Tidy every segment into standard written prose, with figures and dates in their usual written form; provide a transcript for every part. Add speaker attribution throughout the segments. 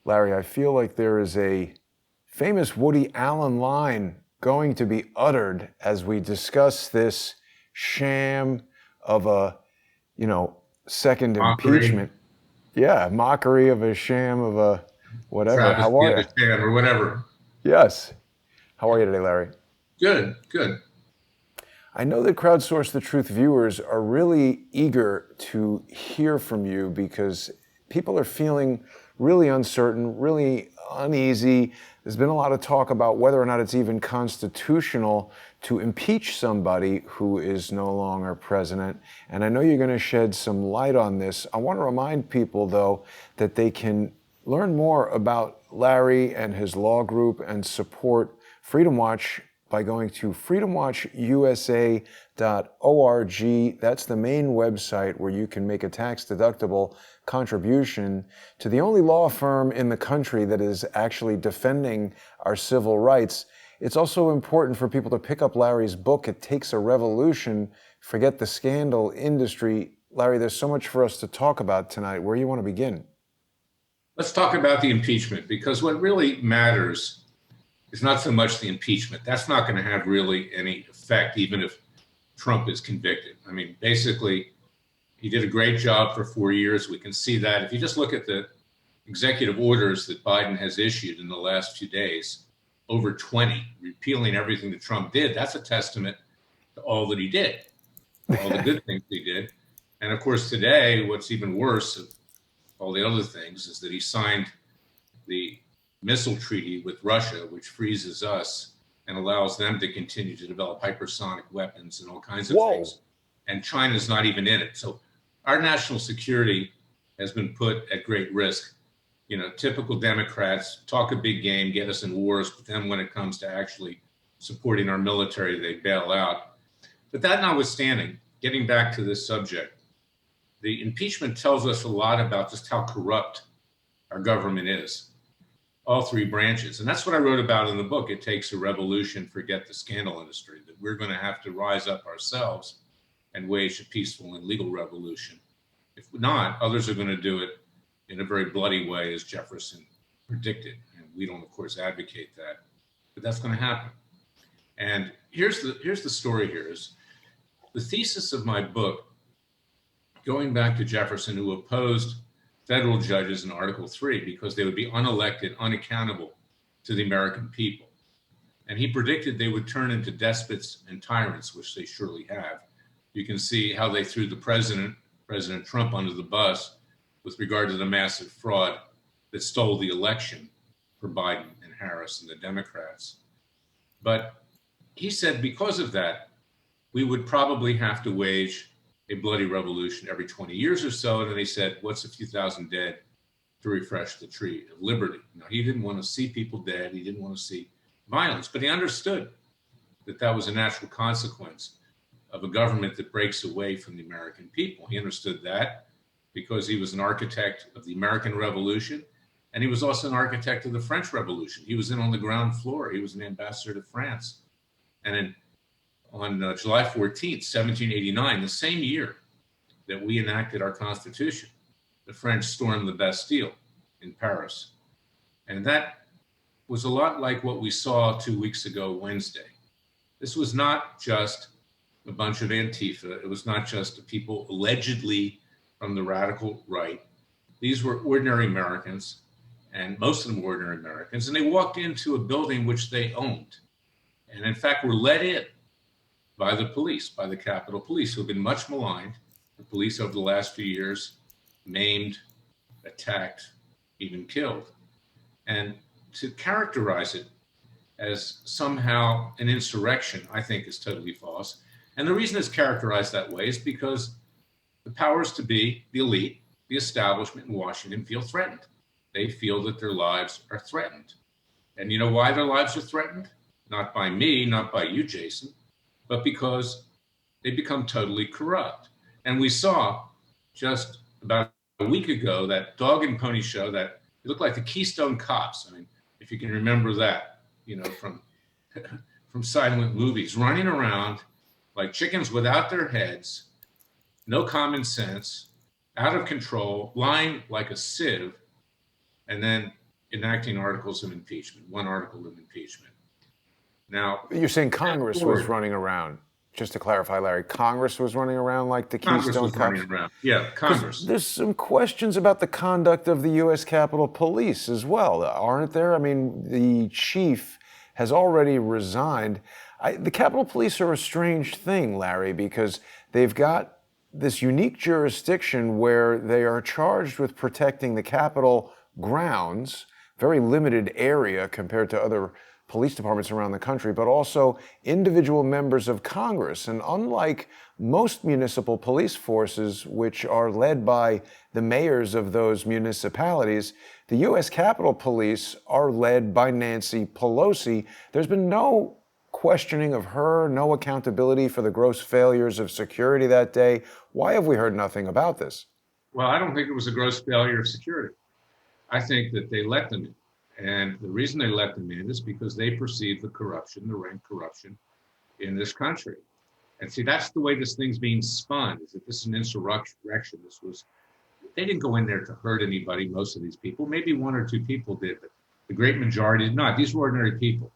Speaker 1: Larry, I feel like there is a famous Woody Allen line going to be uttered as we discuss this sham of a, you know, second
Speaker 2: Mockery,
Speaker 1: impeachment. Yeah, mockery of a sham of a whatever. How
Speaker 2: travesty
Speaker 1: are
Speaker 2: of
Speaker 1: you?
Speaker 2: the sham, or whatever.
Speaker 1: Yes. How are you today, Larry?
Speaker 2: Good, good.
Speaker 1: I know that Crowdsource the Truth viewers are really eager to hear from you because people are feeling really uncertain, really uneasy. There's been a lot of talk about whether or not it's even constitutional to impeach somebody who is no longer president. And I know you're going to shed some light on this. I want to remind people, though, that they can learn more about Larry and his law group and support Freedom Watch by going to freedomwatchusa.org. That's the main website where you can make a tax-deductible contribution to the only law firm in the country that is actually defending our civil rights. It's also important for people to pick up Larry's book, It Takes a Revolution, Forget the Scandal Industry. Larry, there's so much for us to talk about tonight. Where do you want to begin?
Speaker 2: Let's talk about the impeachment, because what really matters is not so much the impeachment. That's not going to have really any effect, even if Trump is convicted. I mean, basically, he did a great job for 4 years. We can see that. If you just look at the executive orders that Biden has issued in the last few days, over 20, repealing everything that Trump did, that's a testament to all that he did, all the good things he did. And of course, today, what's even worse of all the other things is that he signed the missile treaty with Russia, which freezes us and allows them to continue to develop hypersonic weapons and all kinds of
Speaker 1: Whoa.
Speaker 2: things. And China's not even in it. So our national security has been put at great risk. You know, typical Democrats talk a big game, get us in wars, but then when it comes to actually supporting our military, they bail out. But that notwithstanding, getting back to this subject, the impeachment tells us a lot about just how corrupt our government is, all three branches. And that's what I wrote about in the book. It takes a revolution, forget the scandal industry, that we're going to have to rise up ourselves and wage a peaceful and legal revolution. If not, others are going to do it in a very bloody way, as Jefferson predicted. And we don't, of course, advocate that, but that's going to happen. And here's the story here is the thesis of my book, going back to Jefferson, who opposed federal judges in Article 3 because they would be unelected, unaccountable to the American people. And he predicted they would turn into despots and tyrants, which they surely have. You can see how they threw the President Trump, under the bus with regard to the massive fraud that stole the election for Biden and Harris and the Democrats. But he said because of that, we would probably have to wage a bloody revolution every 20 years or so. And then he said, what's a few thousand dead to refresh the tree of liberty? Now, he didn't want to see people dead. He didn't want to see violence, but he understood that that was a natural consequence of a government that breaks away from the American people. He understood that because he was an architect of the American Revolution, and he was also an architect of the French Revolution. He was in on the ground floor. He was an ambassador to France. And on July 14th, 1789, the same year that we enacted our Constitution, the French stormed the Bastille in Paris. And that was a lot like what we saw 2 weeks ago, Wednesday. This was not just a bunch of Antifa. It was not just people allegedly from the radical right. These were ordinary Americans, and most of them were ordinary Americans, and they walked into a building which they owned. And in fact, were let in by the police, by the Capitol Police, who have been much maligned. The police over the last few years maimed, attacked, even killed. And to characterize it as somehow an insurrection, I think is totally false. And the reason it's characterized that way is because the powers to be, the elite, the establishment in Washington feel threatened. They feel that their lives are threatened. And you know why their lives are threatened? Not by me, not by you, Jason, but because they become totally corrupt. And we saw just about a week ago that dog and pony show that it looked like the Keystone Cops. I mean, if you can remember that, you know, from from silent movies, running around like chickens without their heads, no common sense, out of control, lying like a sieve, and then enacting articles of impeachment, one article of impeachment. Now,
Speaker 1: You're saying Congress was running around. Just to clarify, Larry, Congress was running around like the Keystone Cops?
Speaker 2: Running around. Yeah, Congress.
Speaker 1: There's some questions about the conduct of the U.S. Capitol Police as well, aren't there? I mean, the chief has already resigned. The Capitol Police are a strange thing, Larry, because they've got this unique jurisdiction where they are charged with protecting the Capitol grounds, very limited area compared to other police departments around the country, but also individual members of Congress. And unlike most municipal police forces, which are led by the mayors of those municipalities, the U.S. Capitol Police are led by Nancy Pelosi. There's been no questioning of her, no accountability for the gross failures of security that day. Why have we heard nothing about this?
Speaker 2: Well, I don't think it was a gross failure of security. I think that they let them in. And the reason they let them in is because they perceive the corruption, the rank corruption in this country. And see, that's the way this thing's being spun, is that this is an insurrection. They didn't go in there to hurt anybody, most of these people. Maybe one or two people did, but the great majority did not. These were ordinary people.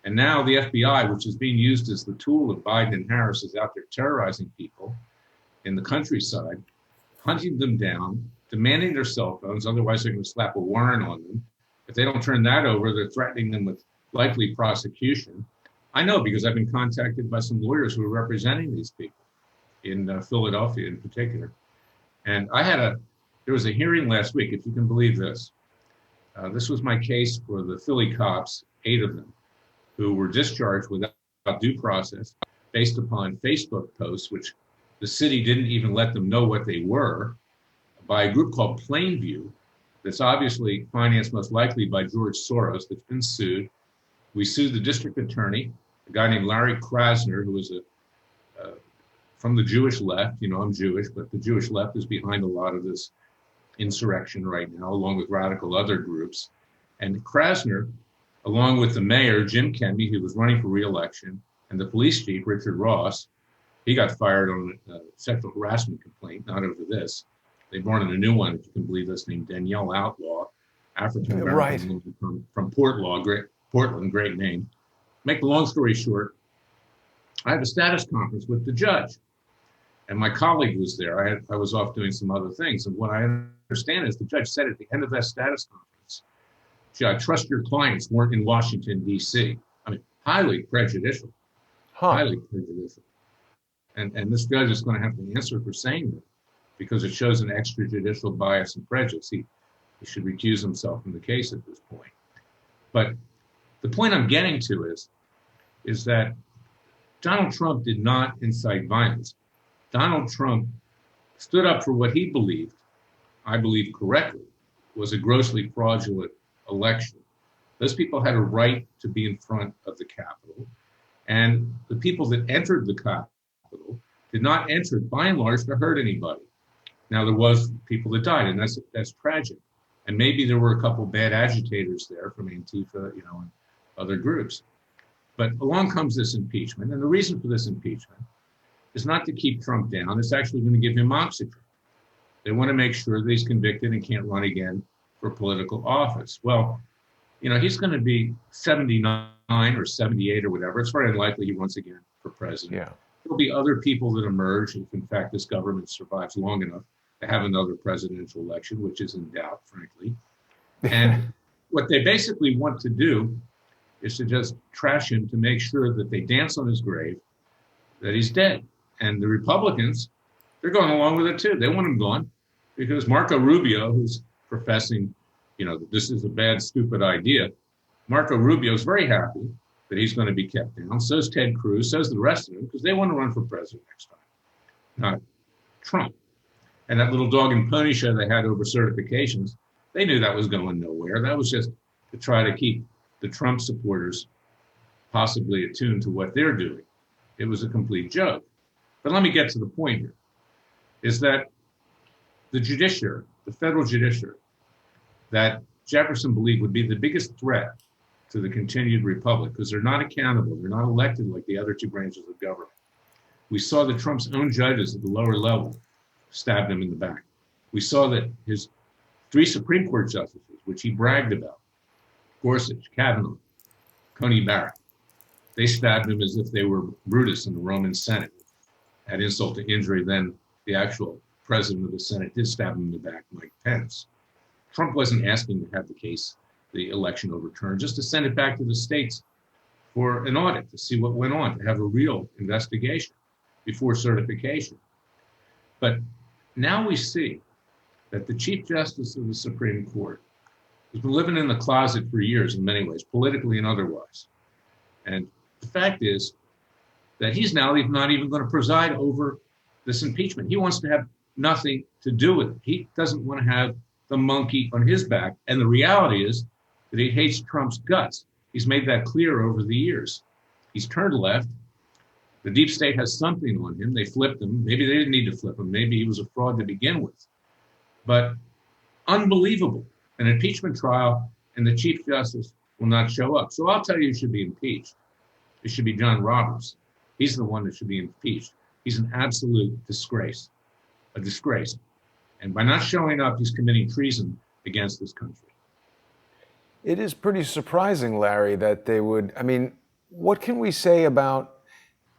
Speaker 2: And now the FBI, which is being used as the tool of Biden and Harris, is out there terrorizing people in the countryside, hunting them down, demanding their cell phones, otherwise they're going to slap a warrant on them. If they don't turn that over, they're threatening them with likely prosecution. I know because I've been contacted by some lawyers who are representing these people in Philadelphia in particular. And there was a hearing last week, if you can believe this. This was my case for the Philly cops, 8 of them, who were discharged without due process based upon Facebook posts, which the city didn't even let them know what they were, by a group called Plainview, that's obviously financed most likely by George Soros, that's been sued. We sued the district attorney, a guy named Larry Krasner, who was from the Jewish left. You know, I'm Jewish, but the Jewish left is behind a lot of this insurrection right now, along with radical other groups. And Krasner, along with the mayor, Jim Kemby, who was running for re-election, and the police chief, Richard Ross, he got fired on a sexual harassment complaint, not over this. They brought in a new one, if you can believe this, named Danielle Outlaw, African-American woman from Portland, great name. Make the long story short, I had a status conference with the judge, and my colleague was there. I was off doing some other things, and what I understand is the judge said at the end of that status conference, I trust your clients weren't in Washington, D.C. I mean, highly prejudicial, highly prejudicial. And this judge is going to have to answer for saying that, because it shows an extrajudicial bias and prejudice. He should recuse himself from the case at this point. But the point I'm getting to is that Donald Trump did not incite violence. Donald Trump stood up for what he believed, I believe correctly, was a grossly fraudulent election. Those people had a right to be in front of the Capitol. And the people that entered the Capitol did not enter, by and large, to hurt anybody. Now, there was people that died, and that's tragic. And maybe there were a couple bad agitators there from Antifa, and other groups. But along comes this impeachment, and the reason for this impeachment is not to keep Trump down. It's actually going to give him oxygen. They want to make sure that he's convicted and can't run again for political office. Well, he's going to be 79 or 78 or whatever. It's very unlikely he runs again for president.
Speaker 1: Yeah.
Speaker 2: There'll be other people that emerge if, in fact, this government survives long enough to have another presidential election, which is in doubt, frankly. And what they basically want to do is to just trash him to make sure that they dance on his grave, that he's dead. And the Republicans, they're going along with it too. They want him gone because Marco Rubio, who's professing, that this is a bad, stupid idea, Marco Rubio is very happy that he's going to be kept down. So's Ted Cruz, so's the rest of them, because they want to run for president next time, not Trump. And that little dog and pony show they had over certifications, they knew that was going nowhere. That was just to try to keep the Trump supporters possibly attuned to what they're doing. It was a complete joke. But let me get to the point here, is that the judiciary, the federal judiciary, that Jefferson believed would be the biggest threat to the continued republic, because they're not accountable. They're not elected like the other two branches of government. We saw that Trump's own judges at the lower level stabbed him in the back. We saw that his 3 Supreme Court justices, which he bragged about, Gorsuch, Kavanaugh, Coney Barrett. They stabbed him as if they were Brutus in the Roman Senate. At insult to injury, then the actual president of the Senate did stab him in the back, Mike Pence. Trump wasn't asking to have the election overturned, just to send it back to the states for an audit to see what went on, to have a real investigation before certification. But now we see that the Chief Justice of the Supreme Court has been living in the closet for years in many ways, politically and otherwise. And the fact is that he's now not even going to preside over this impeachment. He wants to have nothing to do with it. He doesn't want to have the monkey on his back. And the reality is that he hates Trump's guts. He's made that clear over the years. He's turned left. The deep state has something on him. They flipped him. Maybe they didn't need to flip him. Maybe he was a fraud to begin with. But unbelievable. An impeachment trial and the Chief Justice will not show up. So I'll tell you who should be impeached. It should be John Roberts. He's the one that should be impeached. He's an absolute disgrace, a disgrace. And by not showing up, he's committing treason against this country.
Speaker 1: It is pretty surprising, Larry, that they would. I mean, what can we say about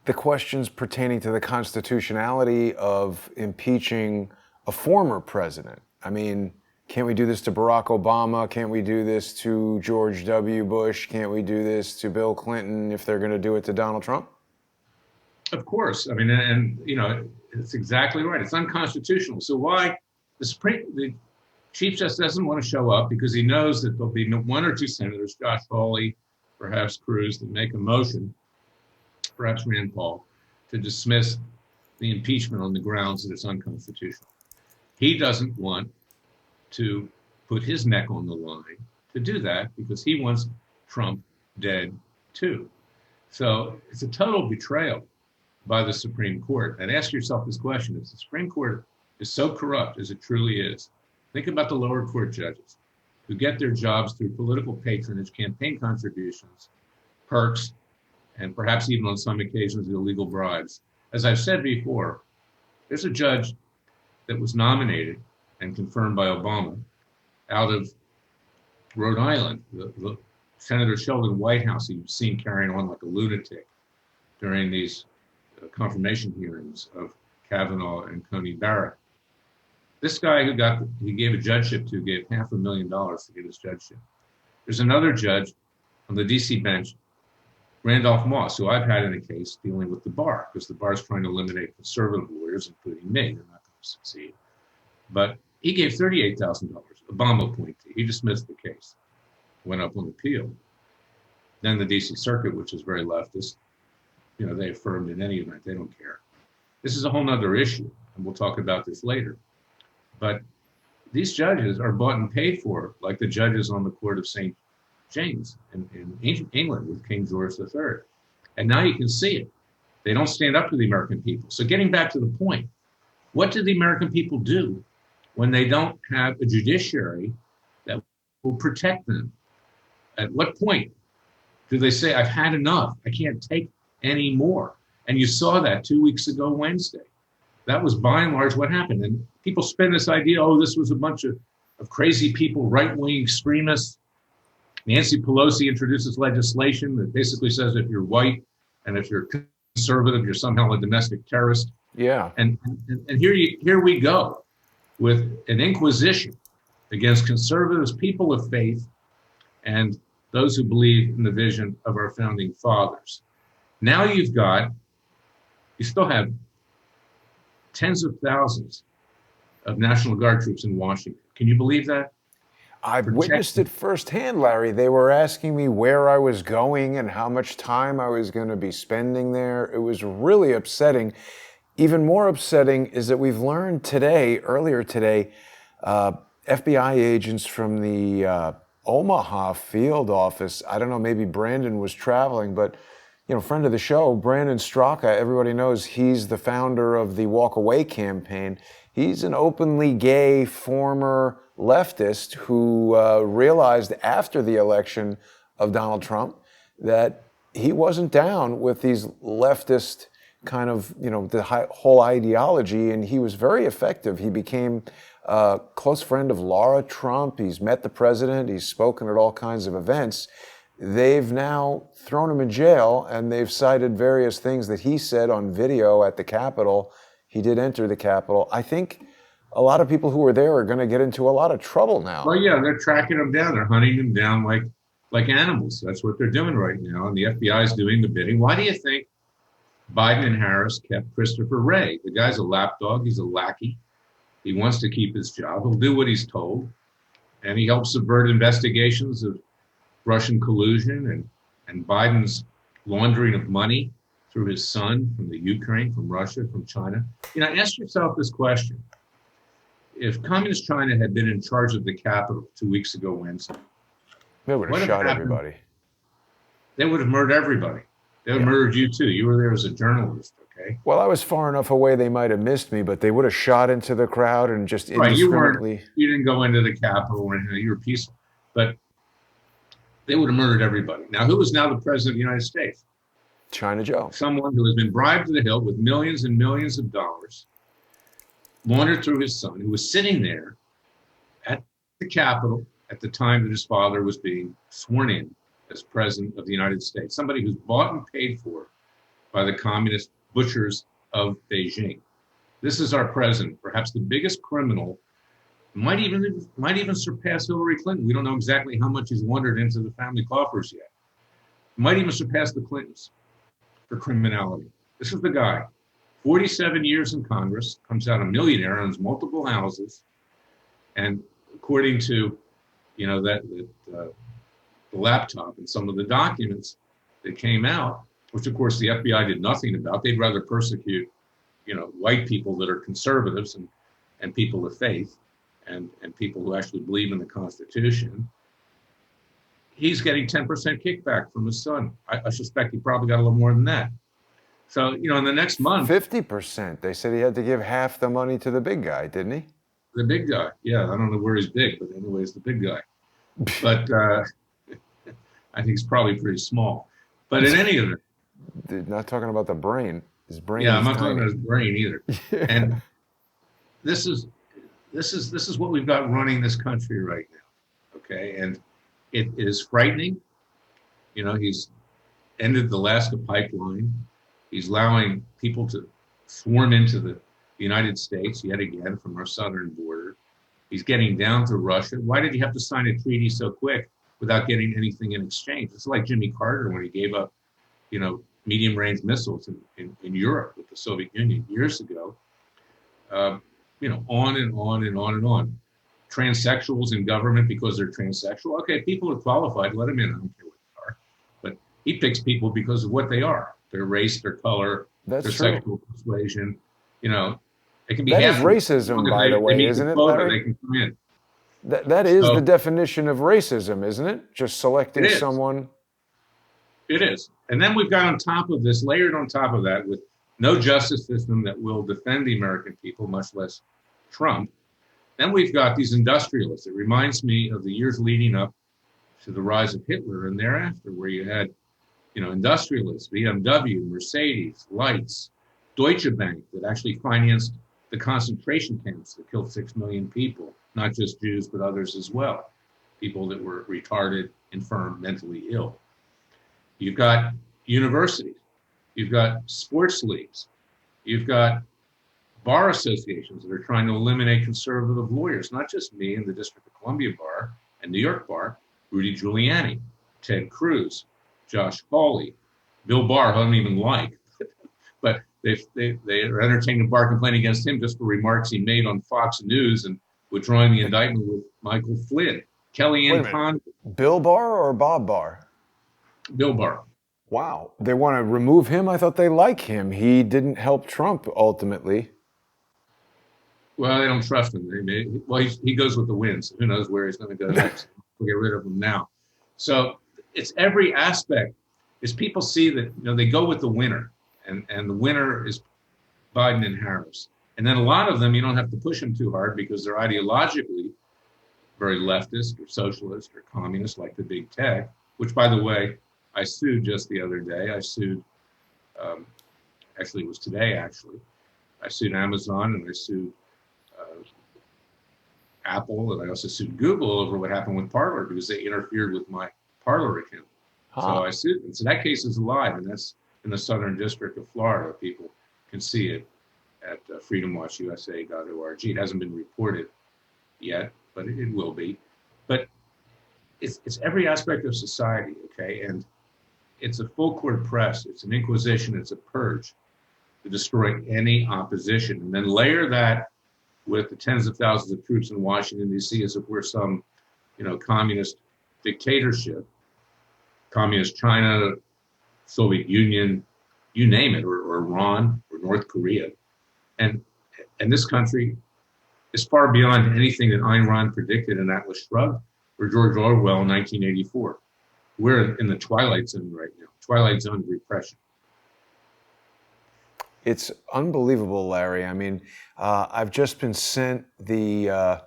Speaker 1: the questions pertaining to the constitutionality of impeaching a former president? I mean, can't we do this to Barack Obama? Can't we do this to George W. Bush? Can't we do this to Bill Clinton if they're going to do it to Donald Trump?
Speaker 2: Of course. I mean, and you know, it's exactly right. It's unconstitutional. So why the Chief Justice doesn't want to show up? Because he knows that there'll be one or two senators, Josh Hawley, perhaps Cruz, that make a motion, perhaps Rand Paul, to dismiss the impeachment on the grounds that it's unconstitutional. He doesn't want to put his neck on the line to do that because he wants Trump dead too. So it's a total betrayal by the Supreme Court. And ask yourself this question: if the Supreme Court is so corrupt as it truly is, think about the lower court judges who get their jobs through political patronage, campaign contributions, perks, and perhaps even on some occasions illegal bribes. As I've said before, there's a judge that was nominated and confirmed by Obama out of Rhode Island, the Senator Sheldon Whitehouse, you've seen carrying on like a lunatic during these confirmation hearings of Kavanaugh and Coney Barrett. This guy he gave a judgeship to gave $500,000 to get his judgeship. There's another judge on the DC bench, Randolph Moss, who I've had in a case dealing with the bar, because the bar is trying to eliminate conservative lawyers, including me. They're not going to succeed. But he gave $38,000, Obama appointee. He dismissed the case, went up on appeal. Then the DC Circuit, which is very leftist, they affirmed in any event, they don't care. This is a whole nother issue, and we'll talk about this later. But these judges are bought and paid for, like the judges on the court of St. James in England with King George III. And now you can see it. They don't stand up to the American people. So getting back to the point, what do the American people do when they don't have a judiciary that will protect them? At what point do they say, I've had enough, I can't take any more? And you saw that 2 weeks ago, Wednesday. That was by and large what happened. And people spin this idea, this was a bunch of crazy people, right-wing extremists. Nancy Pelosi introduces legislation that basically says if you're white and if you're conservative, you're somehow a domestic terrorist.
Speaker 1: Yeah.
Speaker 2: And here we go with an inquisition against conservatives, people of faith, and those who believe in the vision of our founding fathers. Now you still have tens of thousands of National Guard troops in Washington. Can you believe that?
Speaker 1: I've witnessed it firsthand, Larry. They were asking me where I was going and how much time I was going to be spending there. It was really upsetting. Even more upsetting is that we've learned earlier today, FBI agents from the Omaha field office, I don't know, maybe Brandon was traveling, but friend of the show, Brandon Straka, everybody knows he's the founder of the Walk Away campaign. He's an openly gay former leftist who realized after the election of Donald Trump that he wasn't down with these leftist kind of, the whole ideology, and he was very effective. He became a close friend of Laura Trump. He's met the president. He's spoken at all kinds of events. They've now thrown him in jail, and they've cited various things that he said on video at the Capitol. He did enter the Capitol. I think a lot of people who were there are going to get into a lot of trouble now.
Speaker 2: Well, yeah, they're tracking him down. They're hunting him down like animals. That's what they're doing right now, and the FBI is doing the bidding. Why do you think Biden and Harris kept Christopher Wray? The guy's a lapdog. He's a lackey. He wants to keep his job. He'll do what he's told, and he helps subvert investigations of Russian collusion and Biden's laundering of money through his son from the Ukraine, from Russia, from China. Ask yourself this question. If Communist China had been in charge of the Capitol 2 weeks ago Wednesday,
Speaker 1: they would have shot everybody.
Speaker 2: They would have murdered everybody. They would have murdered you too. You were there as a journalist, okay?
Speaker 1: Well, I was far enough away they might have missed me, but they would have shot into the crowd and just indiscriminately.
Speaker 2: You didn't go into the Capitol or anything. You were peaceful. But they would have murdered everybody. Now, who is now the president of the United States?
Speaker 1: China Joe.
Speaker 2: Someone who has been bribed to the hilt with millions and millions of dollars, laundered through his son, who was sitting there at the Capitol at the time that his father was being sworn in as president of the United States. Somebody who's bought and paid for by the communist butchers of Beijing. This is our president, perhaps the biggest criminal. Might even surpass Hillary Clinton. We don't know exactly how much he's laundered into the family coffers yet. Might even surpass the Clintons for criminality. This is the guy. 47 years in Congress, comes out a millionaire, owns multiple houses, and according to, the laptop and some of the documents that came out, which of course the FBI did nothing about. They'd rather persecute, white people that are conservatives and people of faith. And people who actually believe in the Constitution. He's getting 10% kickback from his son. I suspect he probably got a little more than that. So, in the next month.
Speaker 1: 50%. They said he had to give half the money to the big guy, didn't he?
Speaker 2: The big guy. Yeah, I don't know where he's big, but anyways, the big guy. But I think he's probably pretty small. But in any event.
Speaker 1: Not talking about the brain. His brain
Speaker 2: Yeah,
Speaker 1: is
Speaker 2: I'm not
Speaker 1: tiny.
Speaker 2: talking about his brain either. And this is what we've got running this country right now, okay? And it is frightening. He's ended the Alaska pipeline. He's allowing people to swarm into the United States yet again from our southern border. He's getting down to Russia. Why did he have to sign a treaty so quick without getting anything in exchange? It's like Jimmy Carter when he gave up, medium-range missiles in Europe with the Soviet Union years ago. On and on and on and on. Transsexuals in government because they're transsexual. Okay, people are qualified, let them in. I don't care what they are. But he picks people because of what they are. Their race, their color, their sexual persuasion. It can be
Speaker 1: that is racism, by the way, isn't it, Larry?
Speaker 2: They can come in.
Speaker 1: That is the definition of racism, isn't it? Just selecting someone.
Speaker 2: It is. And then we've got on top of this, layered on top of that, with no justice system that will defend the American people, much less Trump. Then we've got these industrialists. It reminds me of the years leading up to the rise of Hitler and thereafter, where you had, industrialists, BMW, Mercedes, Lights, Deutsche Bank, that actually financed the concentration camps that killed 6 million people, not just Jews, but others as well, people that were retarded, infirm, mentally ill. You've got universities. You've got sports leagues. You've got bar associations that are trying to eliminate conservative lawyers, not just me and the District of Columbia Bar and New York Bar, Rudy Giuliani, Ted Cruz, Josh Hawley, Bill Barr, who I don't even like, but they are entertaining a bar complaint against him just for remarks he made on Fox News and withdrawing the indictment with Michael Flynn. Kellyanne Conway.
Speaker 1: Bill Barr or Bob Barr?
Speaker 2: Bill Barr.
Speaker 1: Wow. They want to remove him? I thought they like him. He didn't help Trump ultimately.
Speaker 2: Well, they don't trust him. He goes with the wind, so who knows where he's going to go next. We'll get rid of him now. So it's every aspect. Is people see that they go with the winner, and the winner is Biden and Harris. And then a lot of them, you don't have to push them too hard because they're ideologically very leftist or socialist or communist, like the big tech, which, by the way, I sued just the other day. I sued Actually, it was today, actually. I sued Amazon and I sued Apple, and I also sued Google over what happened with Parler because they interfered with my Parler account. So I sued them. So that case is alive, and that's in the Southern District of Florida. People can see it at freedomwatchusa.org. It hasn't been reported yet, but it will be. But it's every aspect of society, okay? And it's a full court press. It's an inquisition. It's a purge to destroy any opposition. And then layer that with the tens of thousands of troops in Washington, D.C. as if we're some, communist dictatorship, communist China, Soviet Union, you name it, or Iran, or North Korea. And this country is far beyond anything that Ayn Rand predicted in Atlas Shrugged or George Orwell in 1984. We're in the twilight zone right now, twilight zone of repression.
Speaker 1: It's unbelievable, Larry. I mean, I've just been sent the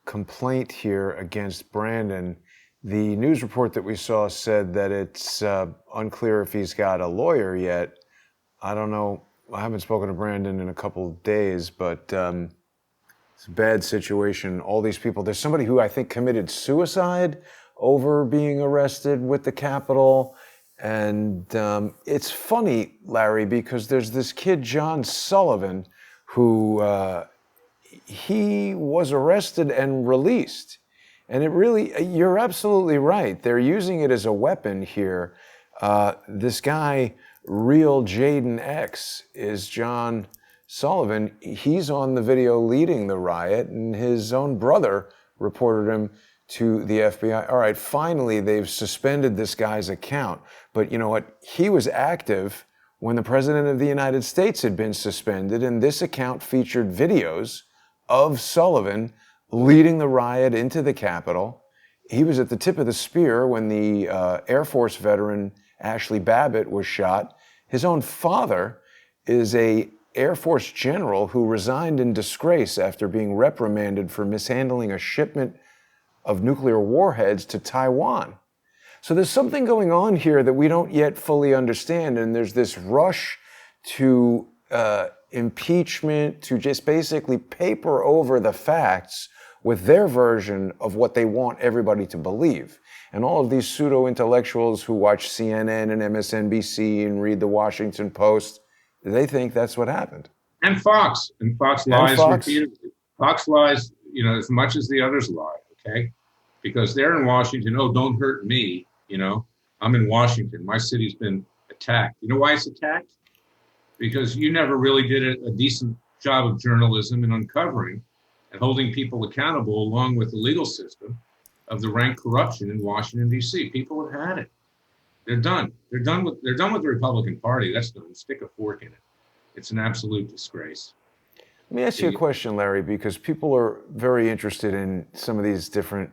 Speaker 1: complaint here against Brandon. The news report that we saw said that it's unclear if he's got a lawyer yet. I don't know. I haven't spoken to Brandon in a couple of days, but it's a bad situation. All these people. There's somebody who I think committed suicide over being arrested with the Capitol. And it's funny, Larry, because there's this kid, John Sullivan, who he was arrested and released. And it really, you're absolutely right. They're using it as a weapon here. This guy, Real Jaden X, is John Sullivan. He's on the video leading the riot, and his own brother reported him to the FBI. All right, finally, they've suspended this guy's account. But you know what? He was active when the President of the United States had been suspended, and this account featured videos of Sullivan leading the riot into the Capitol. He was at the tip of the spear when the Air Force veteran Ashley Babbitt was shot. His own father is a Air Force general who resigned in disgrace after being reprimanded for mishandling a shipment of nuclear warheads to Taiwan. So there's something going on here that we don't yet fully understand, and there's this rush to impeachment, to just basically paper over the facts with their version of what they want everybody to believe. And all of these pseudo-intellectuals who watch CNN and MSNBC and read the Washington Post, they think that's what happened.
Speaker 2: And Fox lies repeatedly. Fox lies, as much as the others lie, okay? Because they're in Washington, don't hurt me, I'm in Washington. My city's been attacked. You know why it's attacked? Because you never really did a decent job of journalism and uncovering and holding people accountable along with the legal system of the rank corruption in Washington, D.C. People have had it. They're done. They're done with the Republican Party. That's done. Stick a fork in it. It's an absolute disgrace.
Speaker 1: Let me ask you a question, Larry, because people are very interested in some of these different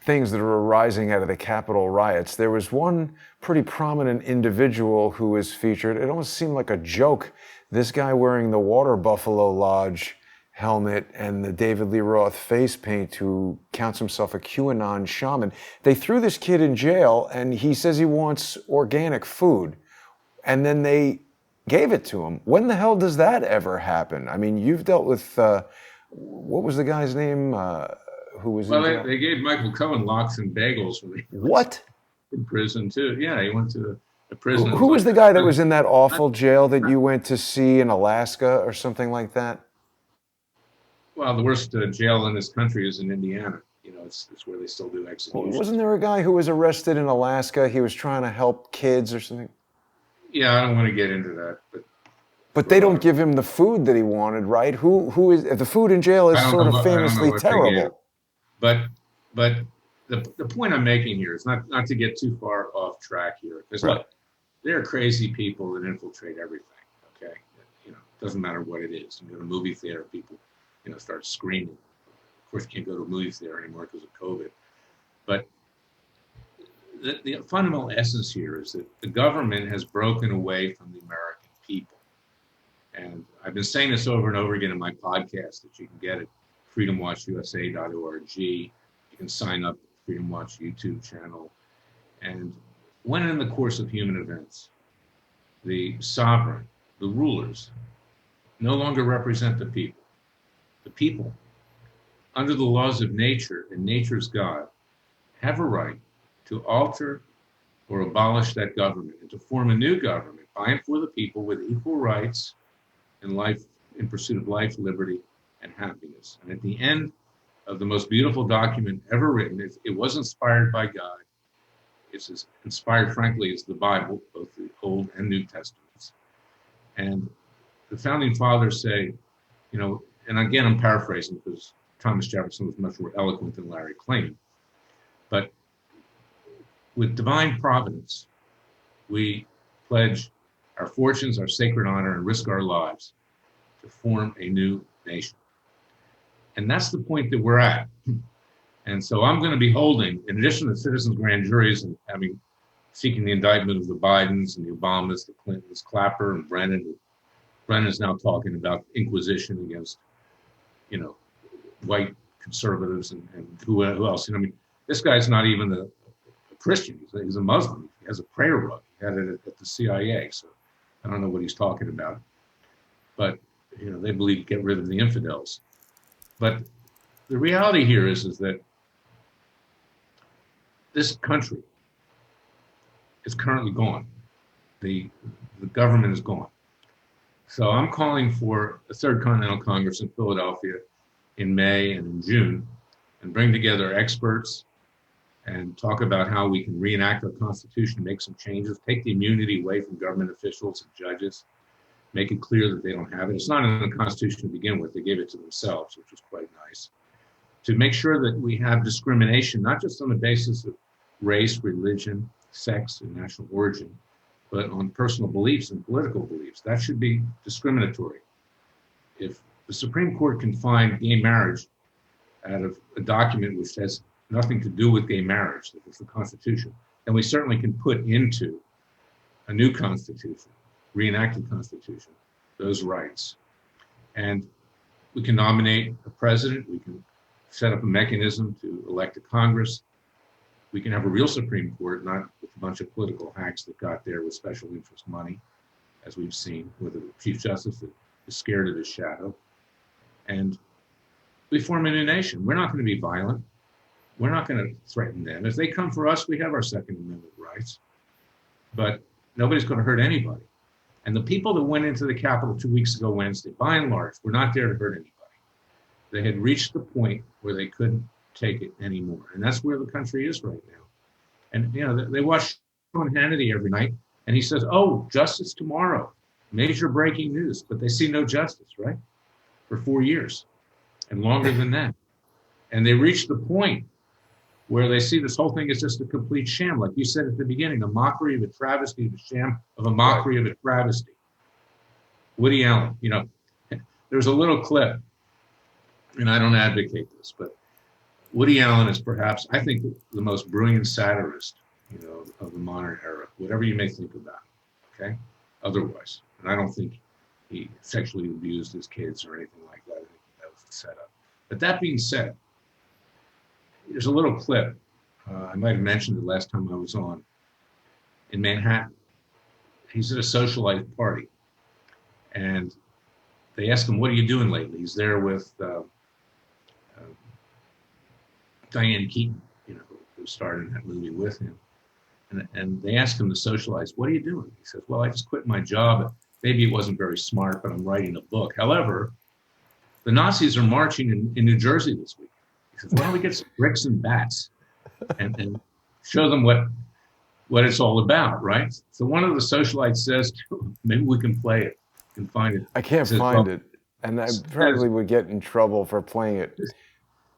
Speaker 1: things that are arising out of the Capitol riots. There was one pretty prominent individual who was featured. It almost seemed like a joke. This guy wearing the Water Buffalo Lodge helmet and the David Lee Roth face paint, who counts himself a QAnon shaman. They threw this kid in jail, and he says he wants organic food. And then they gave it to him. When the hell does that ever happen? I mean, you've dealt with, what was the guy's name? Who was in jail?
Speaker 2: They gave Michael Cohen lox and bagels when he was in prison, too. Yeah, he went to the prison.
Speaker 1: Who was the guy that was in that awful jail that you went to see in Alaska or something like that?
Speaker 2: Well, the worst jail in this country is in Indiana. It's where they still do executions.
Speaker 1: Well, wasn't there a guy who was arrested in Alaska? He was trying to help kids or something?
Speaker 2: Yeah, I don't want to get into that,
Speaker 1: but they don't give him the food that he wanted, right? Who is the food in jail is sort of famously terrible.
Speaker 2: But the point I'm making here is not to get too far off track here, because look, there are crazy people that infiltrate everything. Okay, it doesn't matter what it is. You go to a movie theater, people start screaming. Of course, you can't go to a movie theater anymore because of COVID. But the fundamental essence here is that the government has broken away from the American people. And I've been saying this over and over again in my podcast that you can get at freedomwatchusa.org. You can sign up at the Freedom Watch YouTube channel. And when in the course of human events, the sovereign, the rulers, no longer represent the people. The people, under the laws of nature and nature's God, have a right to alter or abolish that government and to form a new government by and for the people with equal rights in life, in pursuit of life, liberty, and happiness. And at the end of the most beautiful document ever written, it was inspired by God. It's as inspired, frankly, as the Bible, both the Old and New Testaments. And the founding fathers say, and again, I'm paraphrasing because Thomas Jefferson was much more eloquent than Larry Klayman, but with divine providence, we pledge our fortunes, our sacred honor, and risk our lives to form a new nation. And that's the point that we're at. And so I'm going to be holding, in addition to citizens' grand juries and seeking the indictment of the Bidens and the Obamas, the Clintons, Clapper and Brennan. Brennan's now talking about inquisition against, white conservatives and who else. This guy's not even a Christian. He's a Muslim. He has a prayer rug. He had it at the CIA. So I don't know what he's talking about. But, they believe get rid of the infidels. But the reality here is that this country is currently gone. The government is gone. So I'm calling for a Third Continental Congress in Philadelphia in May and in June and bring together experts and talk about how we can reenact our Constitution, make some changes, take the immunity away from government officials and judges, make it clear that they don't have it. It's not in the Constitution to begin with. They gave it to themselves, which was quite nice. To make sure that we have discrimination, not just on the basis of race, religion, sex, and national origin, but on personal beliefs and political beliefs. That should be discriminatory. If the Supreme Court can find gay marriage out of a document which has nothing to do with gay marriage, that is the Constitution, then we certainly can put into a new Constitution, reenacted Constitution, those rights. And we can nominate a president, we can set up a mechanism to elect a Congress. We can have a real Supreme Court, not with a bunch of political hacks that got there with special interest money, as we've seen with a Chief Justice that is scared of his shadow. And we form a new nation. We're not going to be violent. We're not going to threaten them. If they come for us, we have our Second Amendment rights. But nobody's going to hurt anybody. And the people that went into the Capitol 2 weeks ago Wednesday, by and large, were not there to hurt anybody. They had reached the point where they couldn't take it anymore. And that's where the country is right now. And, they watch Sean Hannity every night, and he says, oh, justice tomorrow, major breaking news. But they see no justice, right? For 4 years and longer than that. And they reach the point where they see this whole thing is just a complete sham. Like you said at the beginning, a mockery of a travesty, the sham of a mockery of a travesty. Woody Allen, there's a little clip, and I don't advocate this, but Woody Allen is perhaps, I think, the most brilliant satirist, of the modern era, whatever you may think about it, okay? Otherwise. And I don't think he sexually abused his kids or anything like that. I think that was the setup. But that being said, there's a little clip. I might have mentioned it last time I was on. In Manhattan, he's at a socialite party. And they ask him, what are you doing lately? He's there with Diane Keaton, who starred in that movie with him. And they asked him to socialize, what are you doing? He says, well, I just quit my job. Maybe it wasn't very smart, but I'm writing a book. However, the Nazis are marching in New Jersey this week. He says, why don't we get some bricks and bats and show them what it's all about, right? So one of the socialites says, maybe we can play it, can find it.
Speaker 1: I can't find it. And I probably would get in trouble for playing it.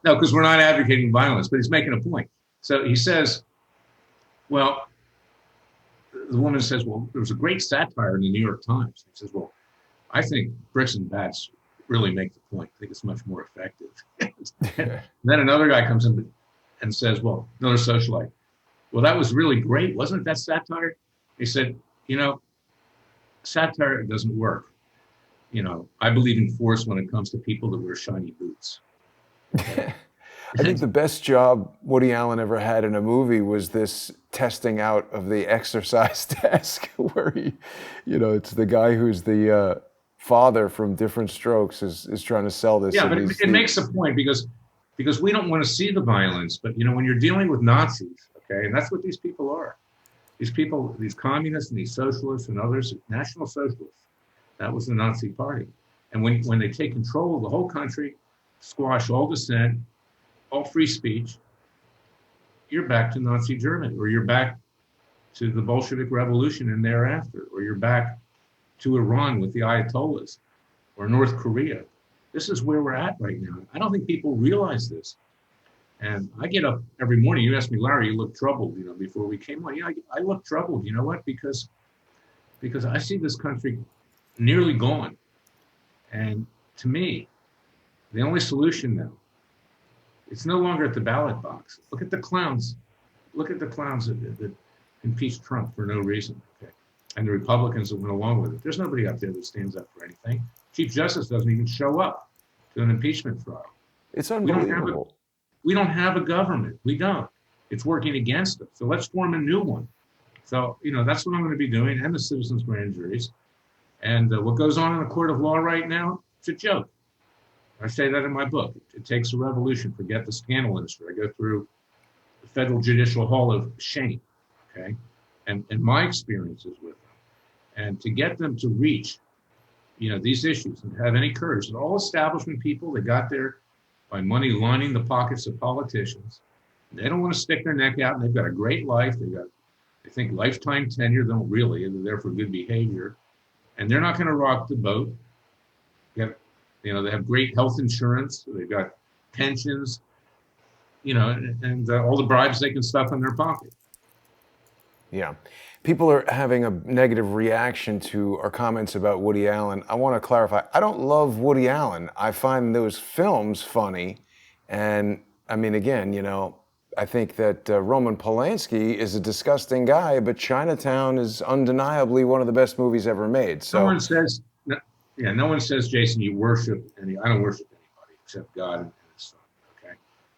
Speaker 2: No, because we're not advocating violence, but he's making a point. So he says, well, the woman says, well, there was a great satire in the New York Times. He says, well, I think bricks and bats really make the point. I think it's much more effective. Then another guy comes in and says, well, another socialite, well, that was really great. Wasn't that satire? He said, satire doesn't work. I believe in force when it comes to people that wear shiny boots.
Speaker 1: I think the best job Woody Allen ever had in a movie was this testing out of the exercise desk, where it's the guy who's the father from Different Strokes is trying to sell this.
Speaker 2: Yeah, but it makes a point because we don't want to see the violence. But when you're dealing with Nazis, okay, and that's what these people are. These people, these communists and these socialists and others, National Socialists, that was the Nazi Party. And when they take control of the whole country, squash all dissent, all free speech, you're back to Nazi Germany, or you're back to the Bolshevik Revolution and thereafter, or you're back to Iran with the Ayatollahs, or North Korea. This is where we're at right now. I don't think people realize this. And I get up every morning. You ask me, Larry, you look troubled, before we came on. Yeah, I look troubled. You know what? Because I see this country nearly gone. And to me, the only solution now, it's no longer at the ballot box. Look at the clowns. Look at the clowns that impeached Trump for no reason. Okay, and the Republicans that went along with it. There's nobody up there that stands up for anything. Chief Justice doesn't even show up to an impeachment trial.
Speaker 1: It's unbelievable.
Speaker 2: We don't have a government. We don't. It's working against us. So let's form a new one. So, that's what I'm going to be doing, and the citizens' grand juries. And what goes on in the court of law right now, it's a joke. I say that in my book. It takes a revolution. Forget the scandal industry. I go through the Federal Judicial Hall of Shame, okay, and my experiences with them. And to get them to reach, these issues and have any courage. And all establishment people, they got there by money lining the pockets of politicians. They don't want to stick their neck out, and they've got a great life. They think lifetime tenure. Don't really. They're there for good behavior, and they're not going to rock the boat. They have great health insurance. They've got pensions, and all the bribes they can stuff in their pocket.
Speaker 1: Yeah. People are having a negative reaction to our comments about Woody Allen. I want to clarify, I don't love Woody Allen. I find those films funny. And I mean, again, I think that Roman Polanski is a disgusting guy, but Chinatown is undeniably one of the best movies ever made. So
Speaker 2: no one says, Jason, you worship I don't worship anybody except God and his son. Okay.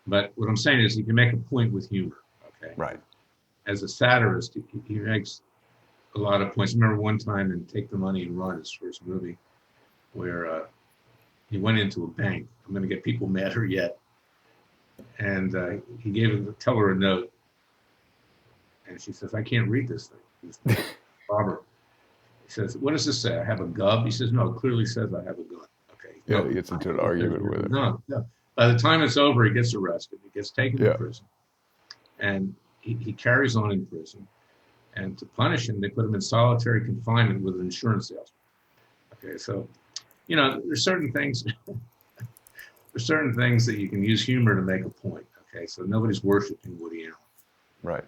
Speaker 2: But what I'm saying is you can make a point with humor. Okay.
Speaker 1: Right.
Speaker 2: As a satirist, he makes a lot of points. I remember one time in Take the Money and Run, his first movie, where he went into a bank. I'm going to get people madder yet. And he gave the teller a note. And she says, I can't read this thing. Robert. He says, what does this say? I have a gub? He says, no, it clearly says I have a gun. Okay.
Speaker 1: Yeah, he gets into an argument with it.
Speaker 2: No. By the time it's over, he gets arrested. He gets taken to prison. And he carries on in prison, and to punish him, they put him in solitary confinement with an insurance salesman. Okay, so, there's certain things that you can use humor to make a point. Okay, so nobody's worshiping Woody Allen.
Speaker 1: Right.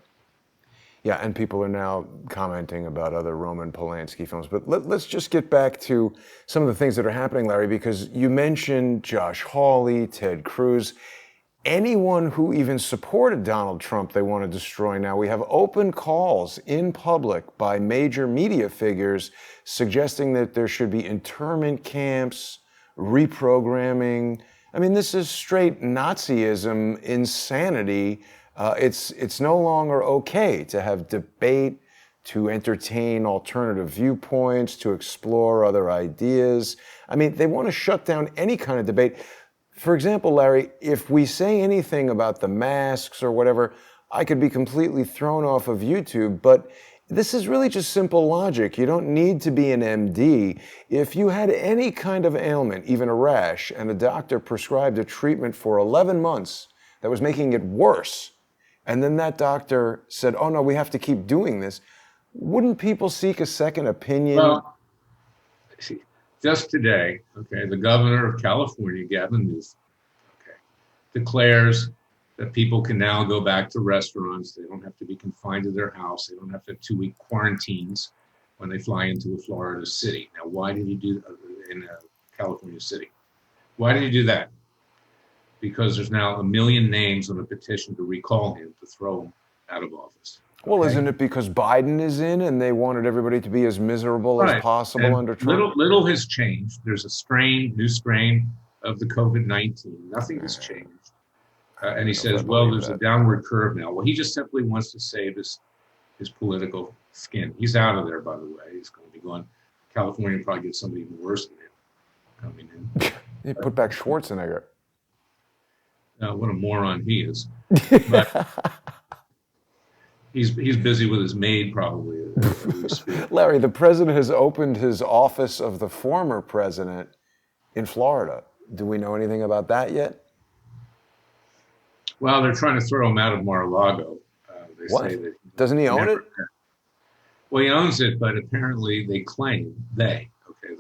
Speaker 1: Yeah, and people are now commenting about other Roman Polanski films. But let's just get back to some of the things that are happening, Larry, because you mentioned Josh Hawley, Ted Cruz. Anyone who even supported Donald Trump, they want to destroy now. We have open calls in public by major media figures suggesting that there should be internment camps, reprogramming. I mean, this is straight Nazism, insanity. It's no longer okay to have debate, to entertain alternative viewpoints, to explore other ideas. I mean, they want to shut down any kind of debate. For example, Larry, if we say anything about the masks or whatever, I could be completely thrown off of YouTube, but this is really just simple logic. You don't need to be an MD. If you had any kind of ailment, even a rash, and a doctor prescribed a treatment for 11 months that was making it worse, and then that doctor said, oh no, we have to keep doing this, wouldn't people seek a second opinion?
Speaker 2: Well, just today, okay, the governor of California, Gavin Newsom, okay, declares that people can now go back to restaurants. They don't have to be confined to their house. They don't have to have 2-week quarantines when they fly into a Florida city. Now, why did he do in California city? Why did he do that? Because there's now 1 million names on a petition to recall him, to throw him out of office.
Speaker 1: Well, isn't it because Biden is in and they wanted everybody to be as miserable as possible
Speaker 2: and
Speaker 1: under Trump?
Speaker 2: Little has changed. There's a new strain of the COVID-19. Nothing has changed. And he says, well, there's a downward curve now. Well, he just simply wants to save his political skin. He's out of there, by the way. He's going to be going. California probably get somebody even worse than him coming in.
Speaker 1: He put back Schwarzenegger.
Speaker 2: What a moron he is. But he's busy with his maid, probably.
Speaker 1: Larry, the president has opened his office of the former president in Florida. Do we know anything about that yet?
Speaker 2: Well, they're trying to throw him out of Mar-a-Lago.
Speaker 1: What? Say that doesn't he own it?
Speaker 2: Well, he owns it, but apparently they claim, the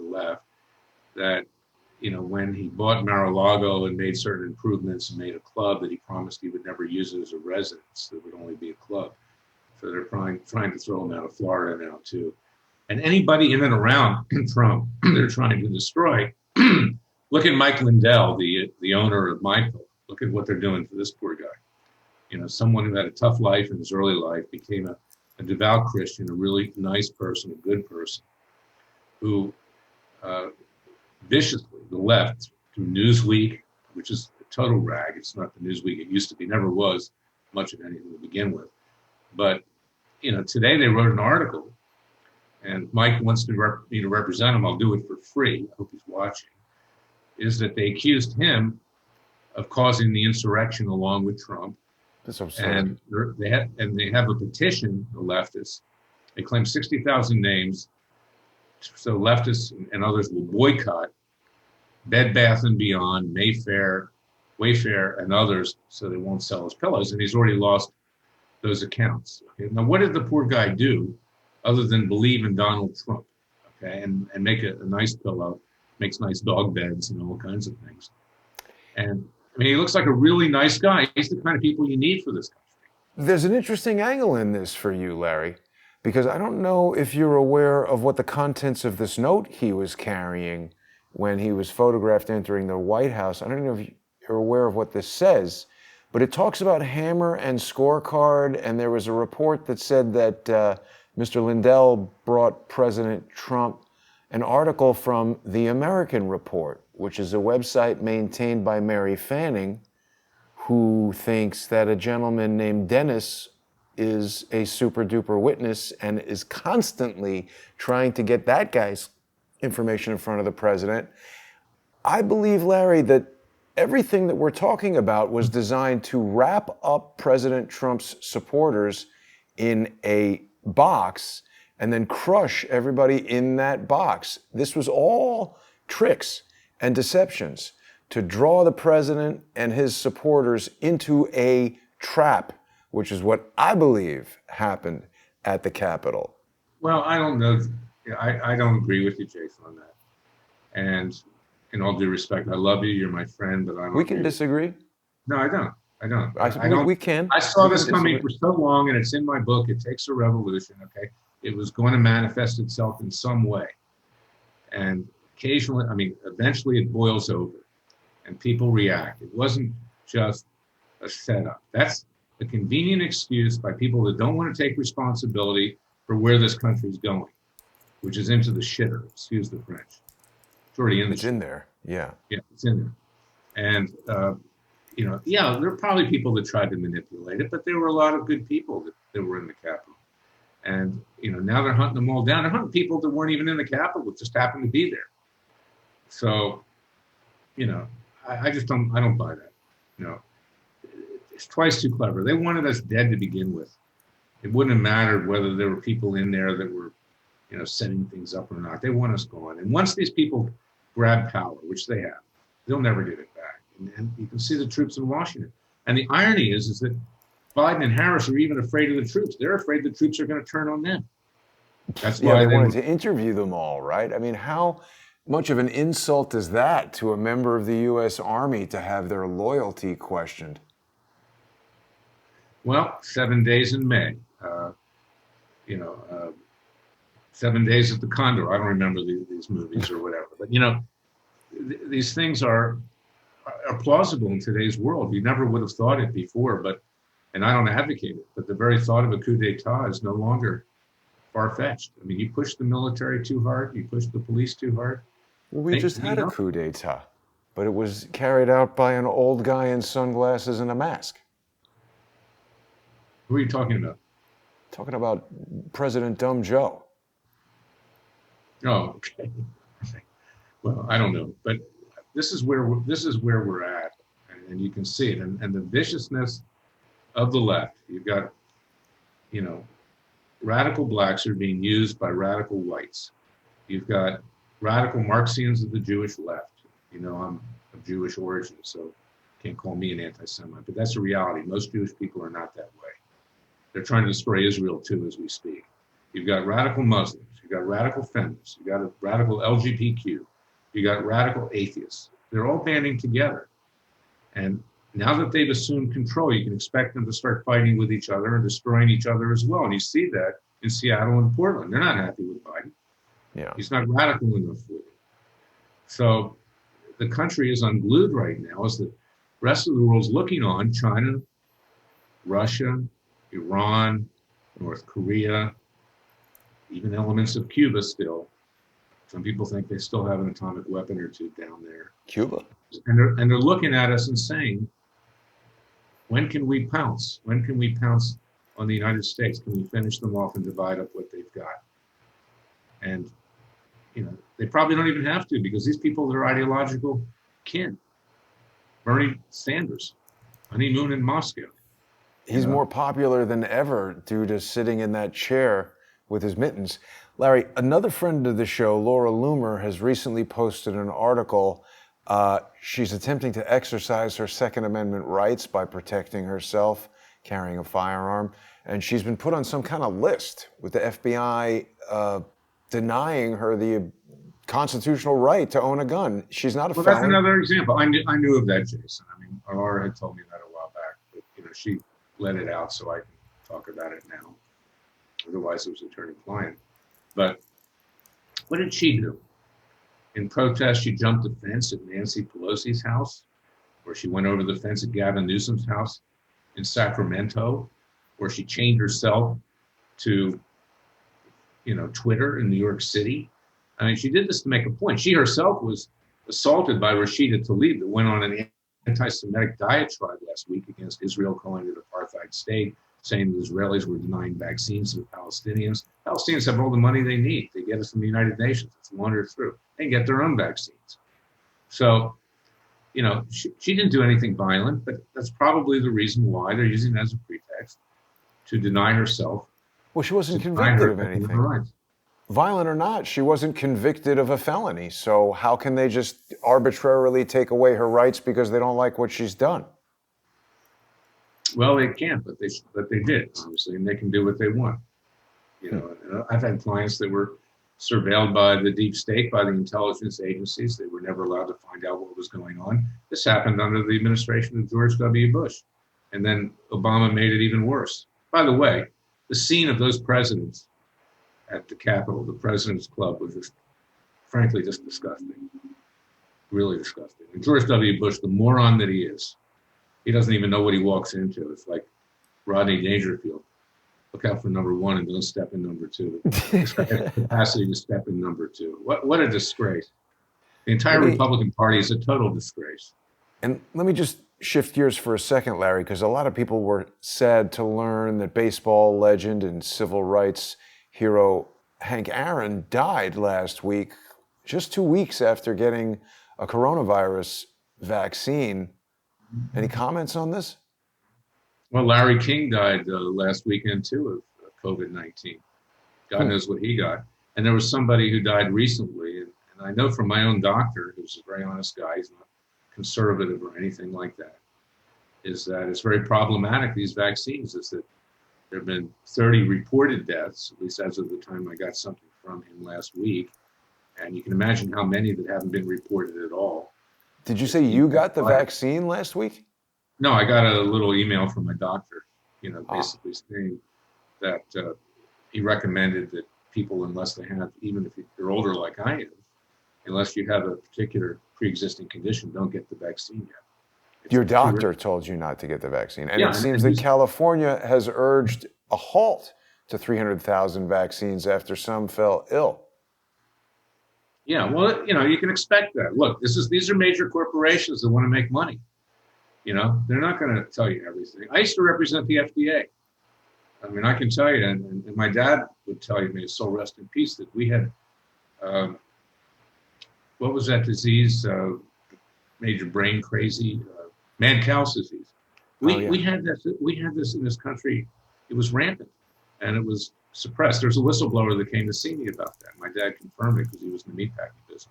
Speaker 2: left, that, when he bought Mar-a-Lago and made certain improvements and made a club, that he promised he would never use it as a residence. It would only be a club. So they're trying to throw him out of Florida now, too. And anybody in and around Trump, they're trying to destroy. Look at Mike Lindell, the owner of MyPillow. Look at what they're doing for this poor guy. Someone who had a tough life in his early life, became a devout Christian, a really nice person, a good person, who viciously, the left, through Newsweek, which is a total rag. It's not the Newsweek it used to be, never was much of anything to begin with. But, today they wrote an article, and Mike wants me to represent him. I'll do it for free. I hope he's watching. Is that they accused him of causing the insurrection along with Trump.
Speaker 1: That's absurd.
Speaker 2: And they have a petition, the leftists. They claim 60,000 names. So leftists and others will boycott Bed Bath & Beyond, Mayfair, Wayfair, and others, so they won't sell his pillows. And he's already lost those accounts. Okay? Now, what did the poor guy do other than believe in Donald Trump? Okay, and make a nice pillow, makes nice dog beds and all kinds of things. And he looks like a really nice guy. He's the kind of people you need for this country.
Speaker 1: There's an interesting angle in this for you, Larry, because I don't know if you're aware of what the contents of this note he was carrying when he was photographed entering the White House. I don't know if you're aware of what this says, but it talks about hammer and scorecard, and there was a report that said that Mr. Lindell brought President Trump an article from The American Report, which is a website maintained by Mary Fanning, who thinks that a gentleman named Dennis is a super duper witness and is constantly trying to get that guy's information in front of the president. I believe, Larry, that everything that we're talking about was designed to wrap up President Trump's supporters in a box and then crush everybody in that box. This was all tricks and deceptions to draw the president and his supporters into a trap, which is what I believe happened at the Capitol.
Speaker 2: Well, I don't know. I don't agree with you, Jason, on that. And in all due respect, I love you. You're my friend, but I don't.
Speaker 1: We can disagree.
Speaker 2: No, I don't. I don't.
Speaker 1: We can.
Speaker 2: I saw this coming for so long, and it's in my book. It takes a revolution. Okay, it was going to manifest itself in some way, and occasionally, eventually, it boils over, and people react. It wasn't just a setup. That's a convenient excuse by people that don't want to take responsibility for where this country's going, which is into the shitter. Excuse the French. It's already in the.
Speaker 1: It's in there. Yeah.
Speaker 2: Yeah, it's in there, and. There are probably people that tried to manipulate it, but there were a lot of good people that were in the Capitol. And, now they're hunting them all down. They're hunting people that weren't even in the Capitol, that just happened to be there. So, I just don't buy that. It's twice too clever. They wanted us dead to begin with. It wouldn't have mattered whether there were people in there that were, setting things up or not. They want us gone. And once these people grab power, which they have, they'll never get it back. And you can see the troops in Washington. And the irony is that Biden and Harris are even afraid of the troops. They're afraid the troops are going to turn on them. That's why
Speaker 1: they wanted to interview them all, right? How much of an insult is that to a member of the U.S. Army to have their loyalty questioned?
Speaker 2: Well, 7 days in May. 7 days at the Condor. I don't remember these movies or whatever. But, these things are plausible in today's world. You never would have thought it before, and I don't advocate it, but the very thought of a coup d'etat is no longer far-fetched. You push the military too hard, you push the police too hard.
Speaker 1: Well, we just had a coup d'etat but it was carried out by an old guy in sunglasses and a mask.
Speaker 2: Who are you talking about?
Speaker 1: Talking about President Dumb Joe.
Speaker 2: Oh, okay. Well, I don't know, but this is where we're at, and you can see it, and the viciousness of the left. You've got, radical blacks are being used by radical whites. You've got radical Marxians of the Jewish left. I'm of Jewish origin, so can't call me an anti-Semite, but that's a reality. Most Jewish people are not that way. They're trying to destroy Israel too, as we speak. You've got radical Muslims. You've got radical feminists. You've got a radical LGBTQ. You've got radical atheists. They're all banding together. And now that they've assumed control, you can expect them to start fighting with each other and destroying each other as well. And you see that in Seattle and Portland. They're not happy with Biden.
Speaker 1: Yeah.
Speaker 2: He's not radical enough for them. So the country is unglued right now as the rest of the world's looking on. China, Russia, Iran, North Korea, even elements of Cuba still. Some people think they still have an atomic weapon or two down there.
Speaker 1: Cuba.
Speaker 2: And they're looking at us and saying, when can we pounce? When can we pounce on the United States? Can we finish them off and divide up what they've got? And, they probably don't even have to, because these people are ideological kin. Bernie Sanders, honeymoon in Moscow.
Speaker 1: He's more popular than ever due to sitting in that chair with his mittens. Larry, another friend of the show, Laura Loomer, has recently posted an article. She's attempting to exercise her Second Amendment rights by protecting herself, carrying a firearm. And she's been put on some kind of list with the FBI denying her the constitutional right to own a gun. She's not a felon.
Speaker 2: That's another example. I knew of that, Jason. Laura had told me that a while back, but she let it out so I can talk about it now. Otherwise, it was attorney-client. But what did she do? In protest, she jumped the fence at Nancy Pelosi's house, or she went over the fence at Gavin Newsom's house in Sacramento, or she chained herself to, Twitter in New York City. She did this to make a point. She herself was assaulted by Rashida Tlaib, that went on an anti-Semitic diatribe last week against Israel, calling it an apartheid state, saying the Israelis were denying vaccines to the Palestinians. Palestinians have all the money they need. They get it from the United Nations. It's wandered through. They can get their own vaccines. So, she didn't do anything violent, but that's probably the reason why they're using it as a pretext to deny herself.
Speaker 1: Well, she wasn't convicted of anything. Violent or not, she wasn't convicted of a felony. So how can they just arbitrarily take away her rights because they don't like what she's done?
Speaker 2: Well, they can't, but they did, obviously, and they can do what they want. I've had clients that were surveilled by the deep state, by the intelligence agencies. They were never allowed to find out what was going on. This happened under the administration of George W. Bush. And then Obama made it even worse. By the way, the scene of those presidents at the Capitol, the President's Club, was just, frankly, just disgusting. Really disgusting. And George W. Bush, the moron that he is, he doesn't even know what he walks into. It's like Rodney Dangerfield. Look out for number one and don't step in number two. This guy has the capacity to step in number two. What a disgrace. The entire Republican Party is a total disgrace.
Speaker 1: And let me just shift gears for a second, Larry, because a lot of people were sad to learn that baseball legend and civil rights hero Hank Aaron died last week, just 2 weeks after getting a coronavirus vaccine. Any comments on this?
Speaker 2: Well, Larry King died last weekend, too, of COVID-19. God knows what he got. And there was somebody who died recently. And I know from my own doctor, who's a very honest guy, he's not conservative or anything like that, is that it's very problematic, these vaccines, is that there have been 30 reported deaths, at least as of the time I got something from him last week. And you can imagine how many that haven't been reported at all.
Speaker 1: Did you say you got the vaccine last week?
Speaker 2: No, I got a little email from my doctor, basically saying that he recommended that people, unless they have, even if you're older like I am, unless you have a particular pre-existing condition, don't get the vaccine yet.
Speaker 1: Your doctor told you not to get the vaccine. And it seems that California has urged a halt to 300,000 vaccines after some fell ill.
Speaker 2: Yeah, well, you can expect that. Look, these are major corporations that want to make money. They're not going to tell you everything. I used to represent the FDA. I mean, I can tell you, and my dad would tell you, may his soul rest in peace, that we had, what was that disease? Major brain crazy, mad cow's disease.
Speaker 1: Oh yeah.
Speaker 2: We had this in this country. It was rampant, and it was suppressed. There's a whistleblower that came to see me about that. My dad confirmed it because he was in the meatpacking business.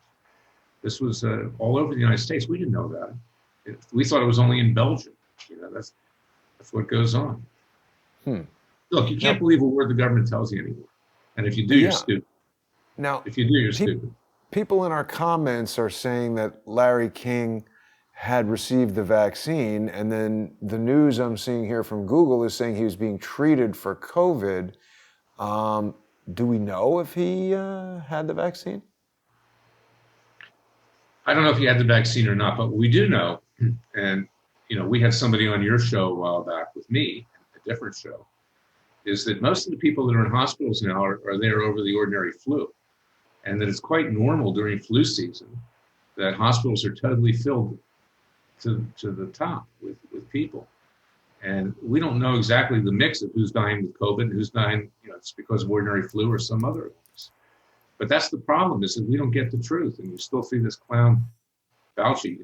Speaker 2: This was all over the United States. We didn't know that. We thought it was only in Belgium. That's what goes on. Look, you can't believe a word the government tells you anymore. And if you do, you're stupid.
Speaker 1: Now,
Speaker 2: if you do, you're stupid.
Speaker 1: People in our comments are saying that Larry King had received the vaccine, and then the news I'm seeing here from Google is saying he was being treated for COVID. Do we know if he had the vaccine?
Speaker 2: I don't know if he had the vaccine or not, but we do know, and we had somebody on your show a while back with me, a different show, is that most of the people that are in hospitals now are there over the ordinary flu, and that it's quite normal during flu season that hospitals are totally filled to the top with people. And we don't know exactly the mix of who's dying with COVID and who's dying, it's because of ordinary flu or some other illness. But that's the problem, is that we don't get the truth. And you still see this clown Fauci,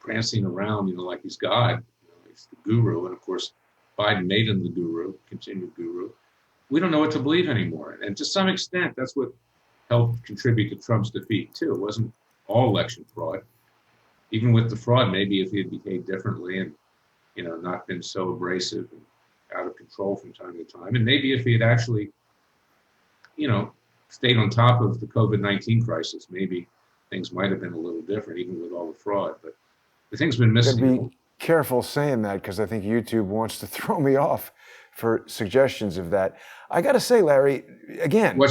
Speaker 2: prancing around, like he's God, he's the guru. And of course, Biden made him the guru, continued guru. We don't know what to believe anymore. And to some extent, that's what helped contribute to Trump's defeat too. It wasn't all election fraud. Even with the fraud, maybe if he had behaved differently and, not been so abrasive and out of control from time to time, and maybe if he had actually, stayed on top of the COVID-19 crisis, maybe things might have been a little different, even with all the fraud. But the thing's been missing.
Speaker 1: Be careful saying that, because I think YouTube wants to throw me off for suggestions of that. I got to say, Larry, again, we'll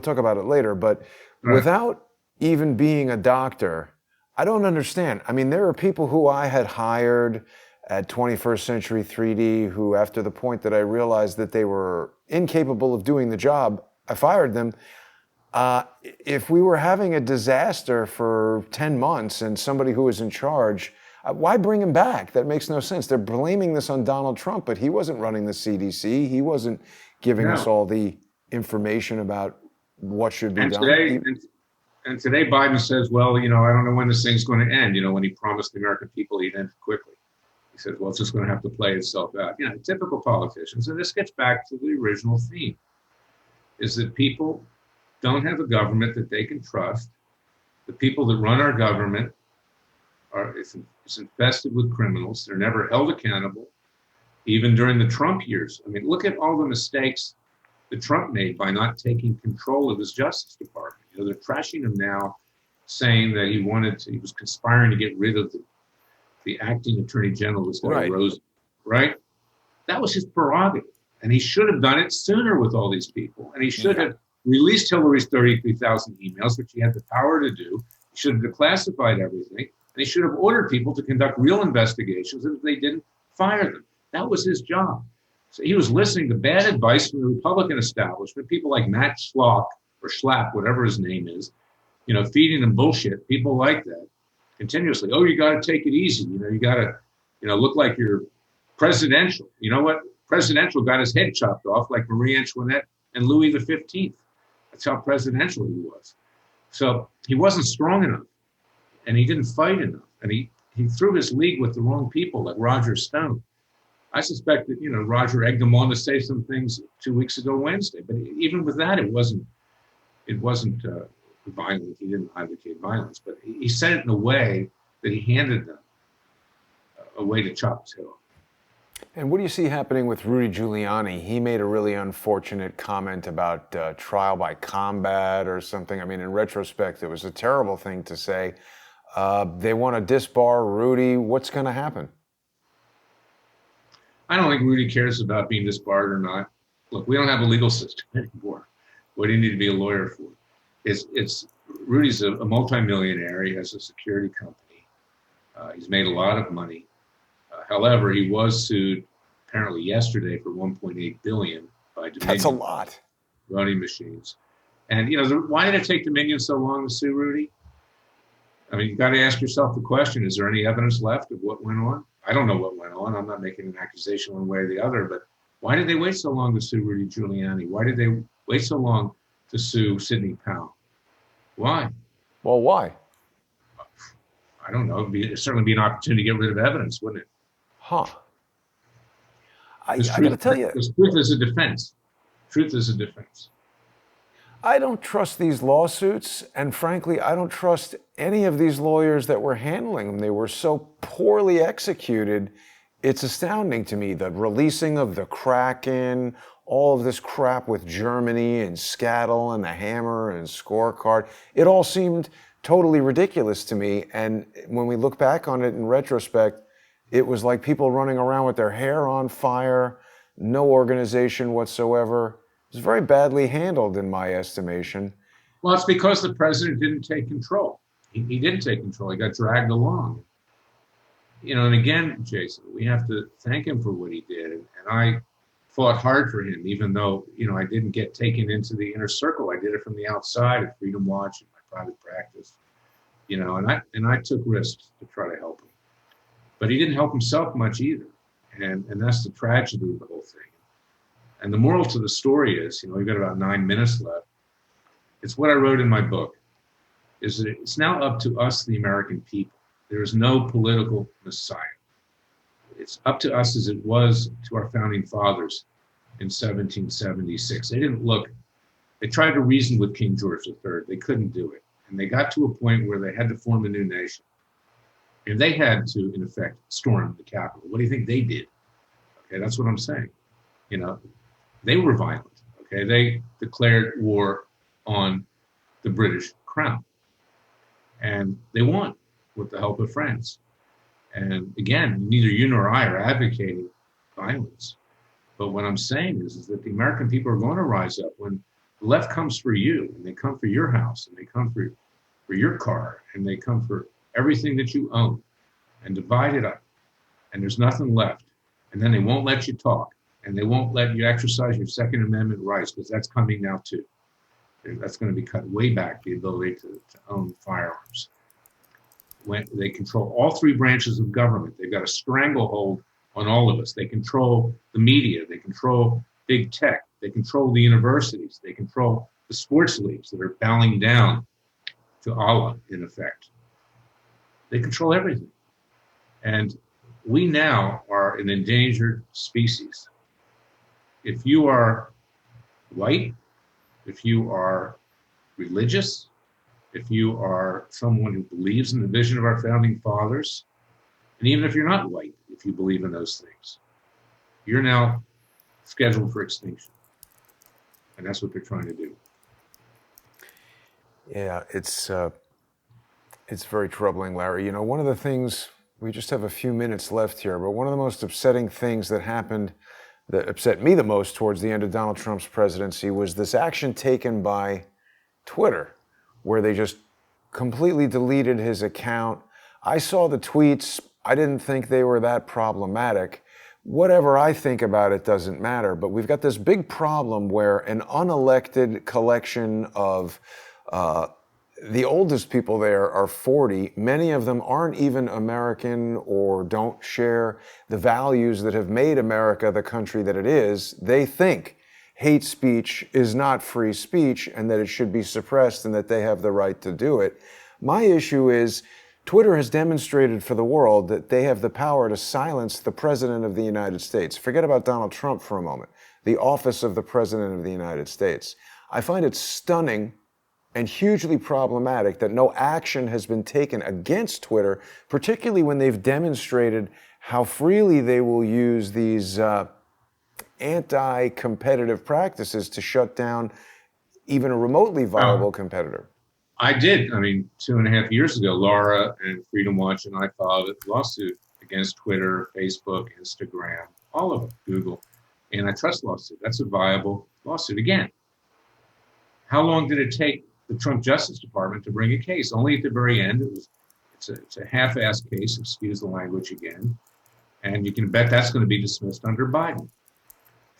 Speaker 1: talk about it later, but without even being a doctor, I don't understand. I mean, there are people who I had hired at 21st Century 3D who, after the point that I realized that they were incapable of doing the job, I fired them. If we were having a disaster for 10 months and somebody who was in charge, why bring him back? That makes no sense. They're blaming this on Donald Trump, but he wasn't running the CDC. He wasn't giving us all the information about what should be done.
Speaker 2: And today Biden says, well, I don't know when this thing's going to end. When he promised the American people he'd end it quickly. He said, well, it's just going to have to play itself out. Typical politicians. And this gets back to the original theme, is that people don't have a government that they can trust. The people that run our government it's infested with criminals. They're never held accountable, even during the Trump years. I mean, look at all the mistakes that Trump made by not taking control of his Justice Department. They're trashing him now, saying that he was conspiring to get rid of the acting Attorney General, this guy Rosen, right? That was his prerogative. And he should have done it sooner with all these people. And he should have released Hillary's 33,000 emails, which he had the power to do. He should have declassified everything. And he should have ordered people to conduct real investigations. And if they didn't, fire them. That was his job. So he was listening to bad advice from the Republican establishment, people like Matt Schlock or Schlapp, whatever his name is, feeding them bullshit, people like that, continuously. Oh, you got to take it easy. You got to, look like you're presidential. You know what? Presidential got his head chopped off like Marie Antoinette and Louis XV. That's how presidential he was. So he wasn't strong enough, and he didn't fight enough, and he threw his league with the wrong people, like Roger Stone. I suspect that, Roger egged him on to say some things 2 weeks ago Wednesday, but even with that, it wasn't violent. He didn't advocate violence, but he said it in a way that he handed them a way to chop his head off.
Speaker 1: And what do you see happening with Rudy Giuliani? He made a really unfortunate comment about trial by combat or something. I mean, in retrospect, it was a terrible thing to say. They want to disbar Rudy. What's going to happen?
Speaker 2: I don't think Rudy cares about being disbarred or not. Look, we don't have a legal system anymore. What do you need to be a lawyer for? Rudy's a multimillionaire. He has a security company. He's made a lot of money. However, he was sued apparently yesterday for $1.8 billion by Dominion.
Speaker 1: That's a lot.
Speaker 2: Voting machines. And, why did it take Dominion so long to sue Rudy? I mean, you got to ask yourself the question, is there any evidence left of what went on? I don't know what went on. I'm not making an accusation one way or the other, but why did they wait so long to sue Rudy Giuliani? Why did they wait so long to sue Sidney Powell? Why?
Speaker 1: Well, why?
Speaker 2: I don't know. It'd certainly be an opportunity to get rid of evidence, wouldn't it?
Speaker 1: Huh. I
Speaker 2: Because
Speaker 1: got to tell you,
Speaker 2: truth is a defense. Truth is a defense.
Speaker 1: I don't trust these lawsuits, and frankly, I don't trust any of these lawyers that were handling them. They were so poorly executed. It's astounding to me, the releasing of the Kraken, all of this crap with Germany and Scattle and the Hammer and Scorecard. It all seemed totally ridiculous to me, and when we look back on it in retrospect, it was like people running around with their hair on fire, no organization whatsoever. It was very badly handled, in my estimation.
Speaker 2: Well, it's because the president didn't take control. He didn't take control. He got dragged along. And again, Jason, we have to thank him for what he did. And I fought hard for him, even though, I didn't get taken into the inner circle. I did it from the outside at Freedom Watch and my private practice, and I took risks to try to help him. But he didn't help himself much either. And that's the tragedy of the whole thing. And the moral to the story is, we've got about 9 minutes left. It's what I wrote in my book, is that it's now up to us, the American people. There is no political messiah. It's up to us as it was to our founding fathers in 1776. They tried to reason with King George III. They couldn't do it. And they got to a point where they had to form a new nation. And they had to, in effect, storm the Capitol. What do you think they did? Okay, that's what I'm saying. They were violent, okay? They declared war on the British crown. And they won with the help of France. And again, neither you nor I are advocating violence. But what I'm saying is that the American people are going to rise up when the left comes for you, and they come for your house, and they come for your car, and they come for everything that you own, and divide it up. And there's nothing left. And then they won't let you talk. And they won't let you exercise your Second Amendment rights, because that's coming now too. That's going to be cut way back, the ability to own firearms. When they control all three branches of government, they've got a stranglehold on all of us. They control the media, they control big tech, they control the universities, they control the sports leagues that are bowing down to Allah, in effect. They control everything. And we now are an endangered species. If you are white, if you are religious, if you are someone who believes in the vision of our founding fathers, and even if you're not white, if you believe in those things, you're now scheduled for extinction. And that's what they're trying to do.
Speaker 1: Yeah, it's very troubling, Larry. One of the things, we just have a few minutes left here, but one of the most upsetting things that happened, that upset me the most towards the end of Donald Trump's presidency, was this action taken by Twitter, where they just completely deleted his account. I saw the tweets. I didn't think they were that problematic. Whatever I think about it doesn't matter, but we've got this big problem where an unelected collection of the oldest people there are 40. Many of them aren't even American or don't share the values that have made America the country that it is. They think hate speech is not free speech and that it should be suppressed and that they have the right to do it. My issue is Twitter has demonstrated for the world that they have the power to silence the President of the United States. Forget about Donald Trump for a moment. The office of the President of the United States. I find it stunning and hugely problematic that no action has been taken against Twitter, particularly when they've demonstrated how freely they will use these anti-competitive practices to shut down even a remotely viable competitor.
Speaker 2: I did. 2.5 years ago, Laura and Freedom Watch and I filed a lawsuit against Twitter, Facebook, Instagram, all of them, Google, antitrust lawsuit. That's a viable lawsuit. Again, how long did it take the Trump Justice Department to bring a case? Only at the very end. It's a half-assed case, excuse the language again, and you can bet that's going to be dismissed under Biden.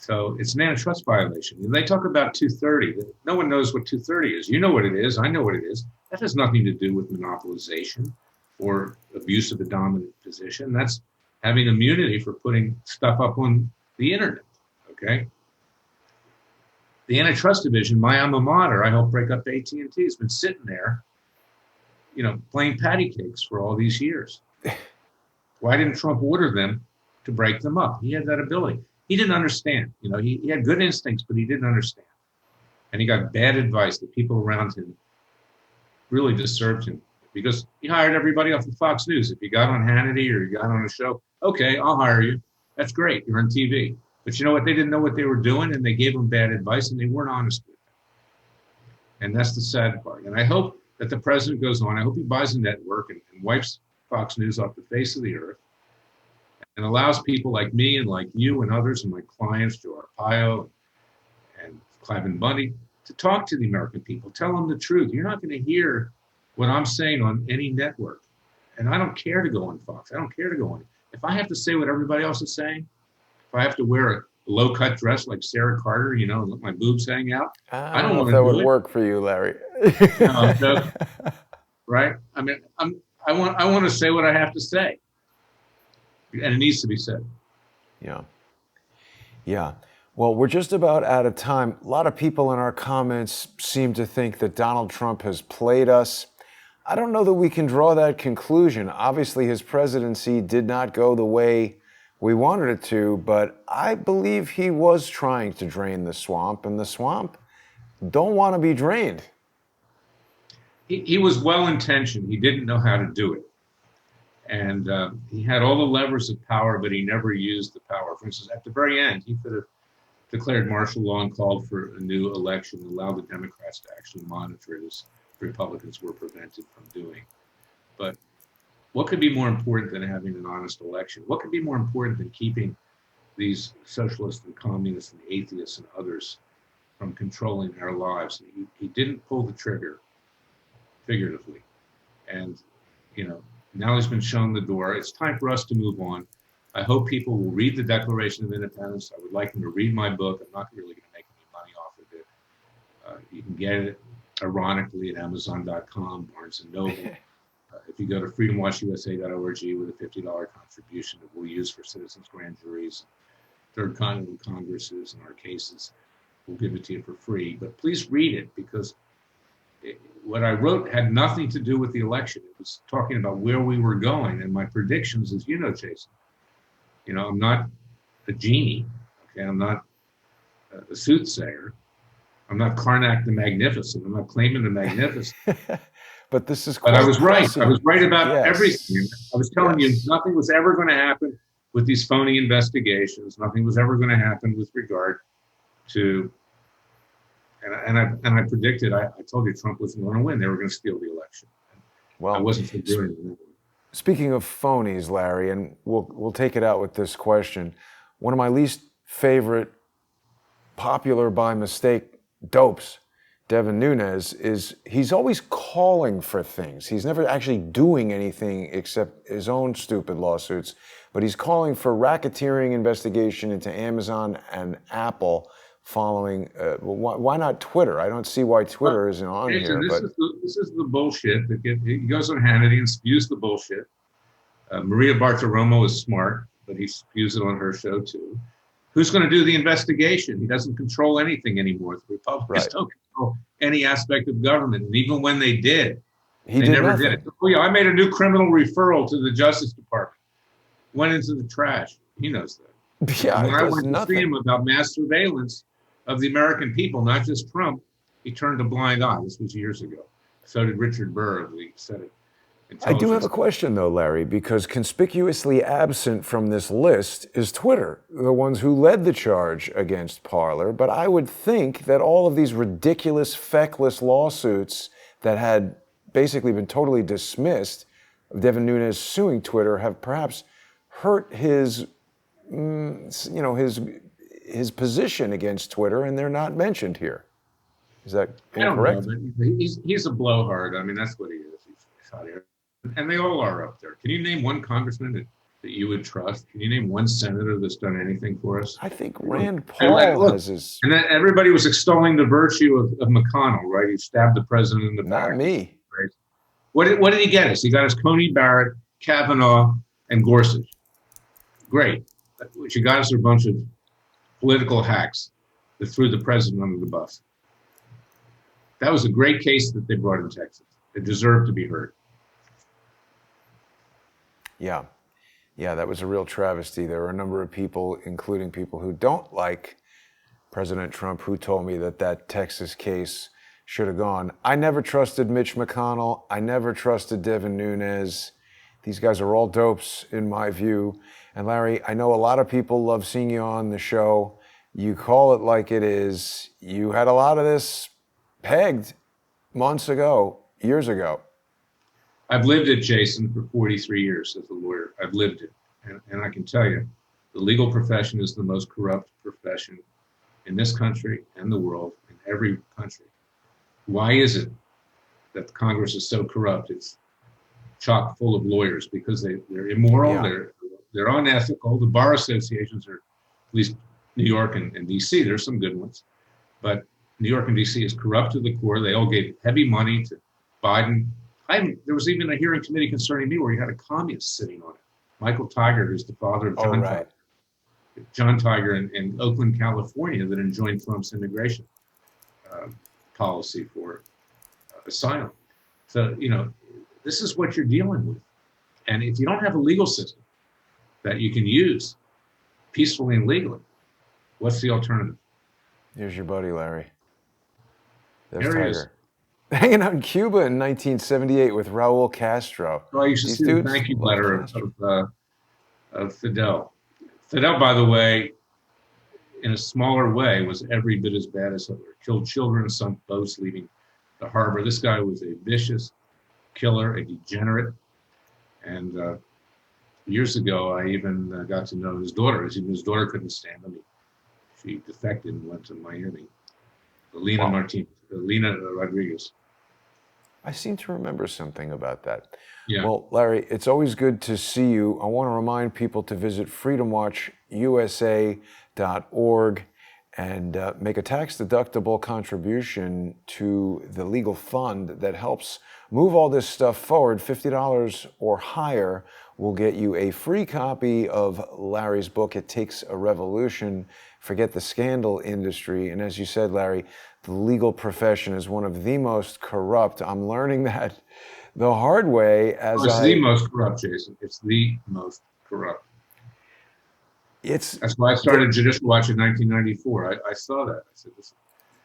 Speaker 2: So it's an antitrust violation. And they talk about 230. No one knows what 230 is. You know what it is. I know what it is. That has nothing to do with monopolization or abuse of a dominant position. That's having immunity for putting stuff up on the internet. Okay. The antitrust division, my alma mater, I helped break up AT&T, has been sitting there, playing patty cakes for all these years. Why didn't Trump order them to break them up? He had that ability. He didn't understand. He had good instincts, but he didn't understand. And he got bad advice. The people around him really disturbed him because he hired everybody off of Fox News. If you got on Hannity or you got on a show, okay, I'll hire you. That's great. You're on TV. But you know what? They didn't know what they were doing, and they gave him bad advice, and they weren't honest with him. And that's the sad part. And I hope that the president goes on. I hope he buys a network and wipes Fox News off the face of the earth and allows people like me and like you and others and my clients, Joe Arpaio and Klayman Bundy, to talk to the American people. Tell them the truth. You're not going to hear what I'm saying on any network. And I don't care to go on Fox. I don't care to go on. If I have to say what everybody else is saying, if I have to wear a low-cut dress like Sarah Carter, and let my boobs hang out,
Speaker 1: I don't know if that would work for you, Larry.
Speaker 2: No, right? I mean, I want to say what I have to say, and it needs to be said.
Speaker 1: Yeah. Well, we're just about out of time. A lot of people in our comments seem to think that Donald Trump has played us. I don't know that we can draw that conclusion. Obviously, his presidency did not go the way we wanted it to, but I believe he was trying to drain the swamp, and the swamp don't want to be drained.
Speaker 2: He was well-intentioned. He didn't know how to do it. And he had all the levers of power, but he never used the power. For instance, at the very end, he could have declared martial law and called for a new election, allowed the Democrats to actually monitor it, as Republicans were prevented from doing. But what could be more important than having an honest election? What could be more important than keeping these socialists and communists and atheists and others from controlling our lives? He didn't pull the trigger, figuratively. And, now he's been shown the door. It's time for us to move on. I hope people will read the Declaration of Independence. I would like them to read my book. I'm not really going to make any money off of it. You can get it, ironically, at Amazon.com, Barnes & Noble. If you go to freedomwatchusa.org with a $50 contribution that we'll use for citizens' grand juries, third continental congresses, and our cases, we'll give it to you for free. But please read it, because what I wrote had nothing to do with the election. It was talking about where we were going, and my predictions, as you know, Jason. I'm not a genie. Okay, I'm not a soothsayer. I'm not Karnak the Magnificent. I'm not Klayman the Magnificent.
Speaker 1: But this is.
Speaker 2: But I was right. I was right about everything. I was telling you nothing was ever going to happen with these phony investigations. Nothing was ever going to happen with regard to. And I predicted. I told you Trump wasn't going to win. They were going to steal the election. Well, I wasn't doing it.
Speaker 1: Speaking of phonies, Larry, and we'll take it out with this question. One of my least favorite, popular by mistake dopes, Devin Nunes, is he's always calling for things. He's never actually doing anything except his own stupid lawsuits, but he's calling for racketeering investigation into Amazon and Apple following, why not Twitter? I don't see why Twitter isn't on here.
Speaker 2: This is the bullshit that he goes on Hannity and spews the bullshit. Maria Bartiromo is smart, but he spews it on her show too. Who's going to do the investigation? He doesn't control anything anymore. The Republicans don't control any aspect of government. And even when they did, they never did it. Oh, yeah, I made a new criminal referral to the Justice Department. Went into the trash. He knows that.
Speaker 1: Yeah,
Speaker 2: when I went to see him about mass surveillance of the American people, not just Trump, he turned a blind eye. This was years ago. So did Richard Burr of the Senate.
Speaker 1: I do have a question, though, Larry, because conspicuously absent from this list is Twitter, the ones who led the charge against Parler. But I would think that all of these ridiculous, feckless lawsuits that had basically been totally dismissed, of Devin Nunes suing Twitter, have perhaps hurt his, his position against Twitter, and they're not mentioned here. Is that incorrect?
Speaker 2: I don't know, he's a blowhard. I mean, that's what he is. He's out here. And they all are up there. Can you name one congressman that that you would trust? Can you name one senator that's done anything for us?
Speaker 1: I think Rand
Speaker 2: And
Speaker 1: Paul
Speaker 2: look,
Speaker 1: has his.
Speaker 2: and then everybody was extolling the virtue of McConnell, right? He stabbed the president in the
Speaker 1: Not
Speaker 2: back.
Speaker 1: me.
Speaker 2: Right? What did he get us? He got us Coney Barrett, Kavanaugh, and Gorsuch. Great. What you got us are a bunch of political hacks that threw the president under the bus. That was a great case that they brought in Texas. It deserved to be heard.
Speaker 1: Yeah. Yeah, that was a real travesty. There were a number of people, including people who don't like President Trump, who told me that that Texas case should have gone. I never trusted Mitch McConnell. I never trusted Devin Nunes. These guys are all dopes, in my view. And Larry, I know a lot of people love seeing you on the show. You call it like it is. You had a lot of this pegged months ago, years ago.
Speaker 2: I've lived it, Jason, for 43 years as a lawyer. I've lived it. And I can tell you, the legal profession is the most corrupt profession in this country and the world, in every country. Why is it that Congress is so corrupt? It's chock full of lawyers because they're immoral,
Speaker 1: Yeah.
Speaker 2: they're unethical. The bar associations are, at least New York and DC, there's some good ones, but New York and DC is corrupt to the core. They all gave heavy money to Biden. There was even a hearing committee concerning me where you had a communist sitting on it. Michael Tiger, who's the father of John Tiger. John Tiger in Oakland, California, that enjoined Trump's immigration policy for asylum. So, this is what you're dealing with. And if you don't have a legal system that you can use peacefully and legally, what's the alternative?
Speaker 1: Here's your buddy, Larry. There's
Speaker 2: There he is.
Speaker 1: Tiger. Hanging out in Cuba in 1978 with Raul Castro.
Speaker 2: Well, you should
Speaker 1: These
Speaker 2: see the
Speaker 1: dudes
Speaker 2: thank you
Speaker 1: love
Speaker 2: letter
Speaker 1: Castro.
Speaker 2: of Fidel. Fidel, by the way, in a smaller way, was every bit as bad as Hitler. Killed children, sunk boats leaving the harbor. This guy was a vicious killer, a degenerate. And years ago, I even got to know his daughter. Even his daughter couldn't stand him. She defected and went to Miami. Lena Rodriguez.
Speaker 1: I seem to remember something about that.
Speaker 2: Yeah.
Speaker 1: Well, Larry, it's always good to see you. I want to remind people to visit freedomwatchusa.org and make a tax-deductible contribution to the legal fund that helps move all this stuff forward. $50 or higher will get you a free copy of Larry's book, It Takes a Revolution. Forget the scandal industry. And as you said, Larry, the legal profession is one of the most corrupt. I'm learning that the hard way as
Speaker 2: it's the most corrupt, Jason. It's the most corrupt. That's why I started Judicial Watch in 1994. I saw that. I said, listen,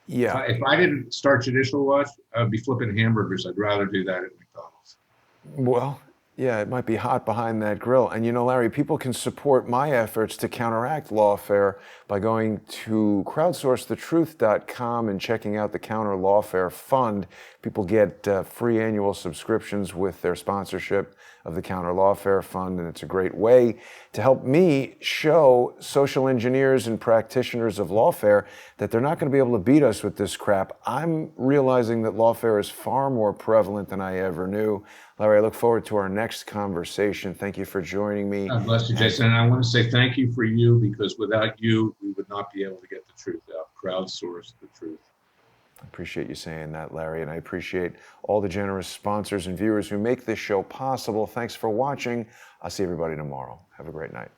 Speaker 1: yeah.
Speaker 2: If I didn't start Judicial Watch, I would be flipping hamburgers. I'd rather do that at McDonald's.
Speaker 1: Well, yeah, it might be hot behind that grill. And Larry, people can support my efforts to counteract lawfare by going to crowdsourcethetruth.com and checking out the Counter Lawfare Fund. People get free annual subscriptions with their sponsorship of the Counter Lawfare Fund, and it's a great way to help me show social engineers and practitioners of lawfare that they're not going to be able to beat us with this crap. I'm realizing that lawfare is far more prevalent than I ever knew. Larry, I look forward to our next conversation. Thank you for joining me.
Speaker 2: God bless you, Jason. And I want to say thank you for you, because without you, we would not be able to get the truth out. Crowdsource the truth.
Speaker 1: I appreciate you saying that, Larry, and I appreciate all the generous sponsors and viewers who make this show possible. Thanks for watching. I'll see everybody tomorrow. Have a great night.